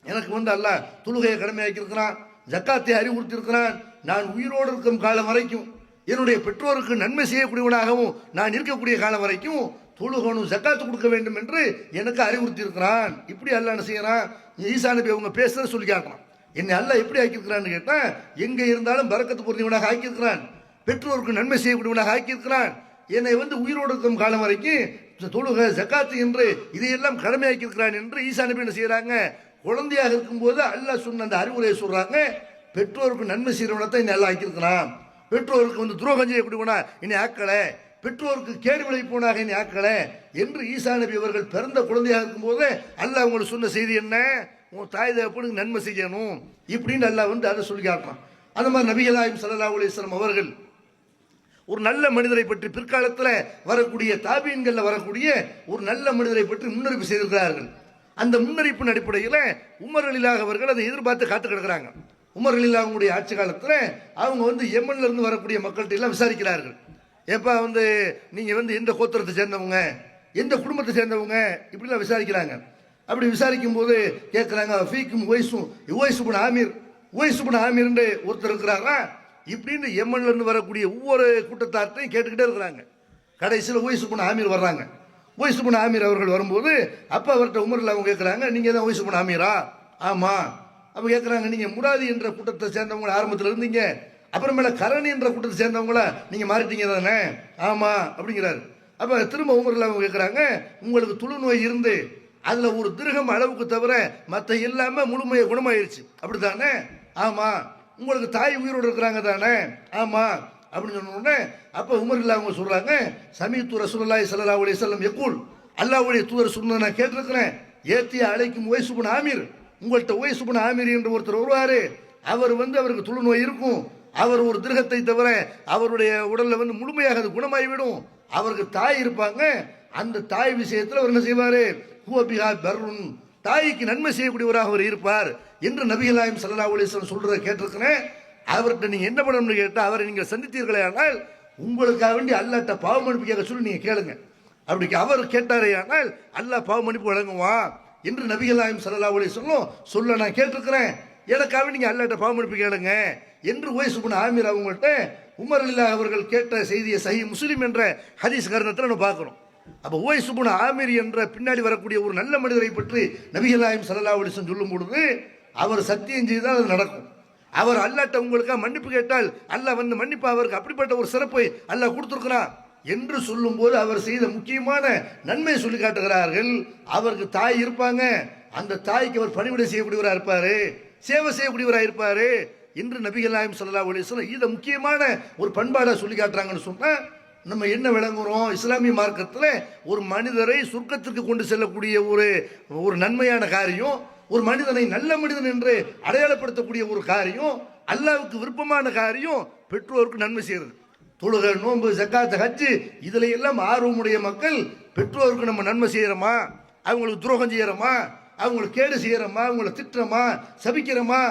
எனக்கு வந்து அல்லாஹ் தொழுகையை கடமையாக்கி இருக்கிறான், ஜக்காத்தை அறிவுறுத்தி இருக்கிறான். நான் உயிரோடு இருக்கும் காலம் வரைக்கும், என்னுடைய பெற்றோருக்கு நன்மை செய்யக்கூடியவனாகவும் நான் இருக்கக்கூடிய காலம் வரைக்கும் தொழுகணும், ஜக்காத்து கொடுக்க வேண்டும் என்று எனக்கு அறிவுறுத்தி இருக்கிறான். இப்படி அல்லாஹ் என்ன செய்யறான், ஈசா நபி அவங்க பேசுறத சொல்லி காட்டுறான். என்னை அல்லாஹ் எப்படி ஆக்கியிருக்கிறான்னு கேட்டா, எங்க இருந்தாலும் பரக்கத்து பொருந்தியவனாக ஆக்கியிருக்கிறான், பெற்றோருக்கு நன்மை செய்யக்கூடியவனாக ஆக்கியிருக்கிறான். என்னை வந்து உயிரோடு இருக்கும் காலம் வரைக்கும் தொழுக, ஜக்காத்து என்று இதையெல்லாம் கடமையாக்கி இருக்கிறான் என்று ஈசா நபி என்ன செய்யறாங்க, குழந்தையாக இருக்கும்போது அல்லாஹ் சொன்ன அந்த அறிவுரையை சொல்றாங்க. பெற்றோருக்கு நன்மை செய்யறவனத்தை என்னை அல்லாஹ் ஆக்கியிருக்கிறான், பெற்றோருக்கு வந்து துரோகம் செய்யக்கூடியவனா என்னை ஆக்கல, பெற்றோருக்கு கேடு விளைவிப்பவனாக என்னை ஆக்கல என்று ஈசா நபி அவர்கள் பிறந்த குழந்தையாக இருக்கும்போது அல்லாஹ் அவங்களுக்கு சொன்ன செய்தி என்ன, உன் தாய் தகப்பனுக்கு நன்மை செய்யணும் இப்படின்னு அல்லாஹ் வந்து அதை சொல்லி காட்டுறான். அந்த மாதிரி நபிகள் நாயகம் ஸல்லல்லாஹு அலைஹி வஸல்லம் அவர்கள் ஒரு நல்ல மனிதரை பற்றி பிற்காலத்தில் வரக்கூடிய தாபீன்கள்ல வரக்கூடிய ஒரு நல்ல மனிதரை பற்றி முன்னறிப்பு செய்திருக்கிறார்கள். அந்த முன்னறிப்பின் அடிப்படையில் உமர் ரலியல்லாஹு அவர்கள் அதை எதிர்பார்த்து காத்து கிடக்கிறாங்க. உமர் ரலியல்லாஹு அவங்களுடைய ஆட்சி காலத்தில் அவங்க வந்து யமன்ல இருந்து வரக்கூடிய மக்கள்கிட்ட எல்லாம் விசாரிக்கிறார்கள். ஏப்பா வந்து நீங்க வந்து எந்த கோத்திரத்தை சேர்ந்தவங்க, எந்த குடும்பத்தை சேர்ந்தவங்க, இப்படிலாம் விசாரிக்கிறாங்க. அப்படி விசாரிக்கும் போது கேட்கிறாங்க, ஃபீக்கும் உவைசுபுன் ஆமீர், உவைசுபுன் ஆமீர்னு ஒருத்தர் இருக்கிறாரா இப்படின்னு யமன்ல இருந்து வரக்கூடிய ஒவ்வொரு கூட்டத்தார்ட்டையும் கேட்டுக்கிட்டே இருக்கிறாங்க. கடைசியில் உவைசுபுன் ஆமீர் வர்றாங்க. உவைசுபுன் ஆமீர் அவர்கள் வரும்போது அப்ப அவர்கிட்ட உமர்ல அவங்க கேட்கிறாங்க, நீங்க தான் உவைசுபுன் ஆமீரா? ஆமா. அப்ப கேட்கிறாங்க, நீங்க முராதி என்ற கூட்டத்தை சேர்ந்தவங்க ஆரம்பத்தில் இருந்தீங்க, அப்புறமேல கரணி என்ற கூட்டத்தை சேர்ந்தவங்கள நீங்கள் மாறிட்டீங்க தானே? ஆமாம் அப்படிங்கிறாரு. அப்போ திரும்ப உமரில் அவங்க கேட்குறாங்க, உங்களுக்கு தொழுநோய் இருந்து அதில் ஒரு திருகம் அளவுக்கு தவிர மற்ற எல்லாமே முழுமையாக குணமாயிருச்சு அப்படி தானே? ஆமாம். உங்களுக்கு தாய் உயிரோடு இருக்கிறாங்க தானே? ஆமாம் அப்படின்னு சொன்ன உடனே அப்போ உமரில் அவங்க சொல்கிறாங்க, சமீத்து ரசூலுல்லாஹி ஸல்லல்லாஹு அலைஹி வஸல்லம் யக்கூல், அல்லாஹ்வுடைய தூதர் சொன்னதை நான் கேட்டிருக்கிறேன். ஏத்திய அழைக்கும் உவைஸ் இப்னு ஆமிர், உங்கள்கிட்ட உவைஸ் இப்னு ஆமிர் என்று ஒருத்தர் வருவார். அவர் அவருக்கு தொழுநோய் இருக்கும். அவர் ஒரு திருகத்தை தவிர அவருடைய உடலில் முழுமையாக அது குணமாகிவிடும். அவருக்கு தாய் இருப்பாங்க. அந்த தாய் விஷயத்தில் அவர் என்ன செய்வார்? ஹுவபிஹா பர்ருன், தாய்க்கு நன்மை செய்யக்கூடியவராக அவர் இருப்பார் என்று நபிகள் நாயகம் ஸல்லல்லாஹு அலைஹி வஸல்லம் சொல்றதை கேட்டிருக்கிறேன். அவர்கிட்ட நீங்கள் என்ன பண்ணணும்னு கேட்டால், அவரை நீங்கள் சந்தித்தீர்களே ஆனால் உங்களுக்காக வேண்டி அல்லாஹ்ட்ட பாவ மன்னிப்பு கேட்க சொல்லி நீங்கள் கேளுங்க. அப்படி அவர் கேட்டாரே ஆனால் அல்லாஹ் பாவ மன்னிப்பு வழங்குவான் என்று நபிகள் நாயகம் ஸல்லல்லாஹு அலைஹி வஸல்லம் சொல்ல நான் கேட்டிருக்கிறேன். எனக்காக நீங்கள் அல்லாஹ்ட்ட பாவ மன்னிப்பு கேளுங்க என்று உவைஸ் இப்னு ஆமிர் அவங்கள்ட்ட உமர் ரலியல்லாஹு அவர்கள் கேட்ட செய்தியை சஹீஹ் முஸ்லிம் என்ற ஹதீஸ் கருணத்தில் நம்ம பார்க்குறோம். அப்போ உவைஸ் இப்னு ஆமிர் என்ற பின்னாடி வரக்கூடிய ஒரு நல்ல மனிதரை பற்றி நபிகள் நாயகம் ஸல்லல்லாஹு அலைஹி வஸல்லம் சொல்லும் பொழுது, அவர் சத்தியம் செய்தால் அது நடக்கும். அவர் அல்லாஹ்ட்ட உங்களுக்காக மன்னிப்பு கேட்டால் அல்லாஹ் மன்னிப்பா, அவருக்கு அப்படிப்பட்ட ஒரு சிறப்பை அல்லாஹ் கொடுத்துருக்கிறான் என்று சொல்லும்போது அவர் செய்த முக்கியமான நன்மையை சொல்லி காட்டுகிறார்கள். அவருக்கு தாய் இருப்பாங்க. அந்த தாய்க்கு அவர் பணிவிடை செய்யக்கூடியவராக இருப்பார், சேவை செய்யக்கூடியவராக இருப்பார் என்று நபிகள் நாயகம் ஸல்லல்லாஹு அலைஹி வஸல்லம் இதை முக்கியமான ஒரு பண்பாடாக சொல்லி காட்டுறாங்கன்னு சொன்னால் நம்ம என்ன விளங்குறோம்? இஸ்லாமிய மார்க்கத்தில் ஒரு மனிதரை சொர்க்கத்திற்கு கொண்டு செல்லக்கூடிய ஒரு நன்மையான காரியம், ஒரு மனிதனை நல்ல மனிதன் என்று அடையாளப்படுத்தக்கூடிய ஒரு காரியம், அல்லாஹ்வுக்கு விருப்பமான காரியம் பெற்றோருக்கு நன்மை செய்கிறது. தொழுகை, நோன்பு, ஜக்காத், ஹஜ்ஜு இதில் எல்லாம் ஆர்வமுடைய மக்கள் பெற்றோருக்கு நம்ம நன்மை செய்கிறோமா, அவங்களுக்கு துரோகம் செய்கிறோமா, அவங்களுக்கு கேடு செய்கிறோமா, அவங்கள திட்டுறோமா, சபிக்கிறோமா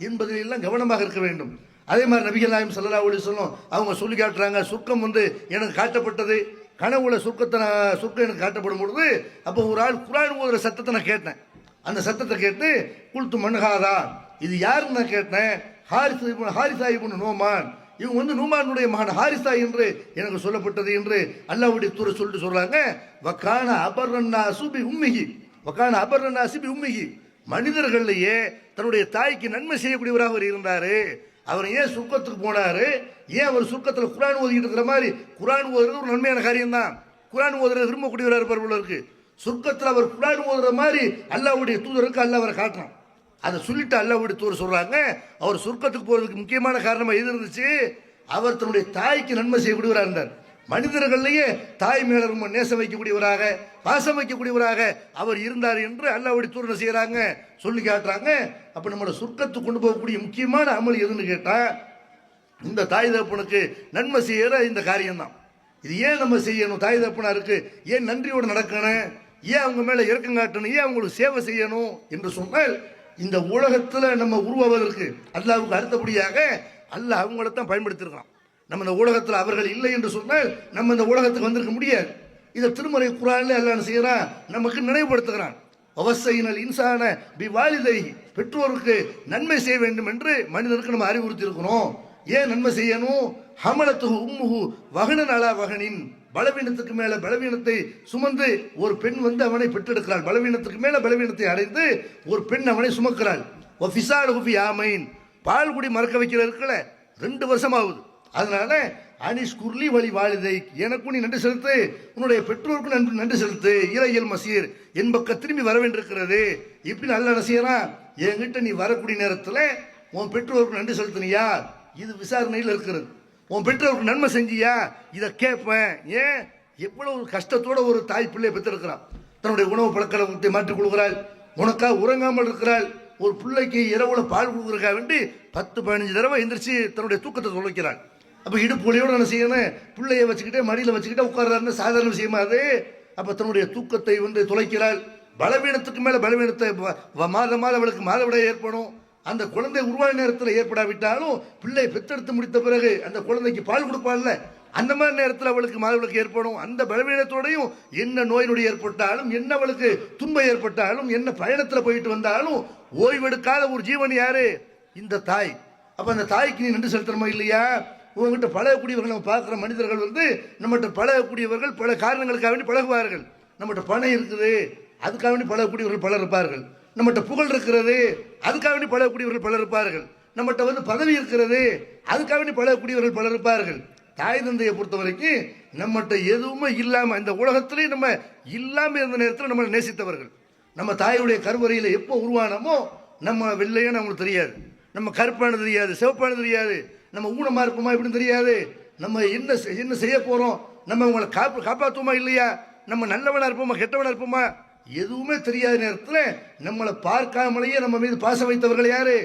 என்பதில் எல்லாம் கவனமாக இருக்க வேண்டும். அதே மாதிரி நபிகள் நாயகம் ஸல்லல்லாஹு அலைஹி வஸல்லம் அவங்க சொல்லி காட்டுறாங்க, சொர்க்கம் எனக்கு காட்டப்பட்டது. கனவுல சொர்க்கம் எனக்கு காட்டப்படும் பொழுது அப்போ ஒரு ஆள் குர்ஆன் ஓதுற சத்தத்தை நான் கேட்டேன். அந்த சத்தத்தை கேட்டு குல்து மன்ஹாதா, இது யாருன்னு நான் கேட்டேன். ஹாரிசா இப்னு நோமான், இவங்க நூமானுடைய மகன் ஹாரிசா என்று எனக்கு சொல்லப்பட்டது என்று அல்லாஹ்வுடைய தூதர் சொல்லிட்டு சொல்றாங்க. வகான அபர்ரன்னாசு பி உம்மிஹி, வகான அபர்ரன்னாசு பி உம்மிஹி, மனிதர்களையே தன்னுடைய தாய்க்கு நன்மை செய்யக்கூடியவராக அவர் இருந்தார். அவர் ஏன் சுர்க்கத்துக்கு போனார்? ஏன் அவர் சுர்க்கத்தில் குர்ஆன் ஓதிக்கிட்டு இருக்கிற மாதிரி? குர்ஆன் ஓதுறது ஒரு நன்மையான காரியம் தான். குர்ஆன் ஓதுறது விரும்பக்கூடியவராக இருப்பார் போல இருக்கு. சொர்க்கத்தில் அவர் குர்ஆன் ஓதுற மாதிரி அல்லாஹ்வுடைய தூதருக்கு அல்லாஹ் அவரை காட்டுறான். அதை சொல்லிட்டு அல்லாஹ்வுடைய தூதர் சொல்றாங்க, அவர் சொர்க்கத்துக்கு போறதுக்கு முக்கியமான காரணமாக எது இருந்துச்சு? அவர் தன்னுடைய தாய்க்கு நன்மை செய்யக்கூடியவராக இருந்தார். மனிதர்களையே தாய் மேல ரொம்ப நேசம் வைக்கக்கூடியவராக, பாசம் வைக்கக்கூடியவராக அவர் இருந்தார் என்று அல்லாஹ்வுடைய தூதர் செய்யறாங்க, சொல்லி காட்டுறாங்க. அப்ப நம்மளோட சொர்க்கத்துக்கு கொண்டு போகக்கூடிய முக்கியமான அமல் எதுன்னு கேட்டா, இந்த தாய் தகப்பனுக்கு நன்மை செய்யற இந்த காரியம்தான். இது ஏன் நம்ம செய்யணும்? தாய் தகப்பனாருக்கு ஏன் நன்றியோடு நடக்கணும்? ஏன் அவங்க மேல இரக்கம் காட்டணும்? ஏன் அவங்களுக்கு சேவை செய்யணும் என்று சொன்னால், இந்த உலகத்தில் நம்ம உருவாவதற்கு அல்லாஹ்வுக்கு அடுத்தபடியாக அல்லாஹ் அவங்களைத்தான் பயன்படுத்தியிருக்கான். நம்ம இந்த உலகத்தில் அவர்கள் இல்லை என்று சொன்னால் நம்ம இந்த உலகத்துக்கு வந்திருக்க முடியாது. இதை திருமறை குர்ஆனில் அல்லாஹ் என்ன செய்யறான்? நமக்கு நினைவுபடுத்துகிறான். அவசையினல் இன்சான பி வாலிதை, பெற்றோருக்கு நன்மை செய்ய வேண்டும் என்று மனிதனுக்கு நம்ம அறிவுறுத்தி இருக்கிறோம். ஏன் நன்மை செய்யணும்? ஹமலத்துஹு உம்முஹு வஹனன் அலா வஹனின், பலவீனத்துக்கு மேல பலவீனத்தை சுமந்து ஒரு பெண் அவனை பெற்றெடுக்கிறாள். பலவீனத்துக்கு மேல பலவீனத்தை அடைந்து ஒரு பெண் அவனை சுமக்கிறாள். ஃபிசாலுஹு ஃபி ஆமைன், பால் குடி மறக்க வைக்கிற இருக்கல 2 வருஷம் ஆகுது. அதனால அனிஷ் குர்லி வழி வாலிதை, எனக்கும் நீ நன்றி செலுத்து, உன்னுடைய பெற்றோருக்கும் நன்றி செலுத்து, இலையல் மசீர், என் பக்கம் திரும்பி வர வேண்டியிருக்கிறது. இப்படி நல்ல என்ன செய்யறான்? என்கிட்ட நீ வரக்கூடிய நேரத்தில் உன் பெற்றோருக்கு நன்றி செலுத்தினியா, இது விசாரணையில் இருக்கிறது. உன் பெற்றோருக்கு நன்மை செஞ்சியா, இதை கேட்பேன். ஏன்? எவ்வளவு கஷ்டத்தோட ஒரு தாய் பிள்ளையை பெற்றிருக்கிறான். தன்னுடைய உணவு பழக்கத்தை மாற்றிக் கொள்கிறாள், உனக்காக உறங்காமல் இருக்கிறாள். ஒரு பிள்ளைக்கு இரவுல பால் கொடுக்குறதுக்காக வேண்டி 10-15 தடவை எந்திரிச்சு தன்னுடைய தூக்கத்தை தொலைக்கிறாள். அப்போ இடுப்புலையோடு என்ன செய்யணும்? பிள்ளையை வச்சுக்கிட்டே மடியில் வச்சுக்கிட்டே உட்கார்றாருன்னு சாதாரண விஷயமா அது? அப்போ தன்னுடைய தூக்கத்தை தொலைக்கிறாள். பலவீனத்துக்கு மேலே பலவீனத்தை மாதம் அவளுக்கு மாதவிடாய் ஏற்படும். அந்த குழந்தை உருவான நேரத்தில் ஏற்படாவிட்டாலும் பிள்ளை பெற்றெடுத்து முடித்த பிறகு அந்த குழந்தைக்கு பால் கொடுப்பாள்ல, அந்த மாதிரி நேரத்தில் அவளுக்கு மாதவிலக்கு ஏற்படும். அந்த பலவீனத்தோடையும் என்ன நோய் நொடி ஏற்பட்டாலும், என்ன அவளுக்கு துன்பம் ஏற்பட்டாலும், என்ன பயணத்தில் போயிட்டு வந்தாலும் ஓய்வெடுக்காத ஒரு ஜீவன் யாரு? இந்த தாய். அப்போ அந்த தாய்க்கு நீ நன்றி செலுத்தணுமா இல்லையா? உங்ககிட்ட பழகக்கூடியவர்கள் நம்ம பார்க்குற மனிதர்கள் நம்மகிட்ட பழகக்கூடியவர்கள் பல காரணங்களுக்காக வேண்டி பழகுவார்கள். நம்மகிட்ட பணம் இருக்குது, அதுக்காக வேண்டி பழகக்கூடியவர்கள் பலர் இருப்பார்கள். நம்மகிட்ட புகழ் இருக்கிறது, அதுக்காக வேண்டி பழகக்கூடியவர்கள் பலர் இருப்பார்கள். நம்மகிட்ட வந்து பதவி இருக்கிறது, அதுக்காக வேண்டி பழகக்கூடியவர்கள் பலர் இருப்பார்கள். தாய் தந்தையை பொறுத்த வரைக்கும் நம்மகிட்ட எதுவுமே இல்லாமல், இந்த உலகத்திலே நம்ம இல்லாமல் இருந்த நேரத்தில் நம்மளை நேசித்தவர்கள். நம்ம தாயுடைய கருவறையில் எப்போ உருவானமோ நம்ம வெள்ளையான அவங்களுக்கு தெரியாது, நம்ம கருப்பானது தெரியாது, சிவப்பானது தெரியாது, நம்ம ஊனமாக இருப்போமா இப்படின்னு தெரியாது, நம்ம என்ன செய்ய போகிறோம், நம்ம அவங்களை காப்பாற்றுவோமா இல்லையா, நம்ம நல்லவனாக இருப்போமா கெட்டவனாக இருப்போமா, எதுவுமே தெரியாத நேரத்தில் நம்மளை பார்க்காமலேயே நம்ம மீது பாசம் வைத்தவர்கள் யாரு?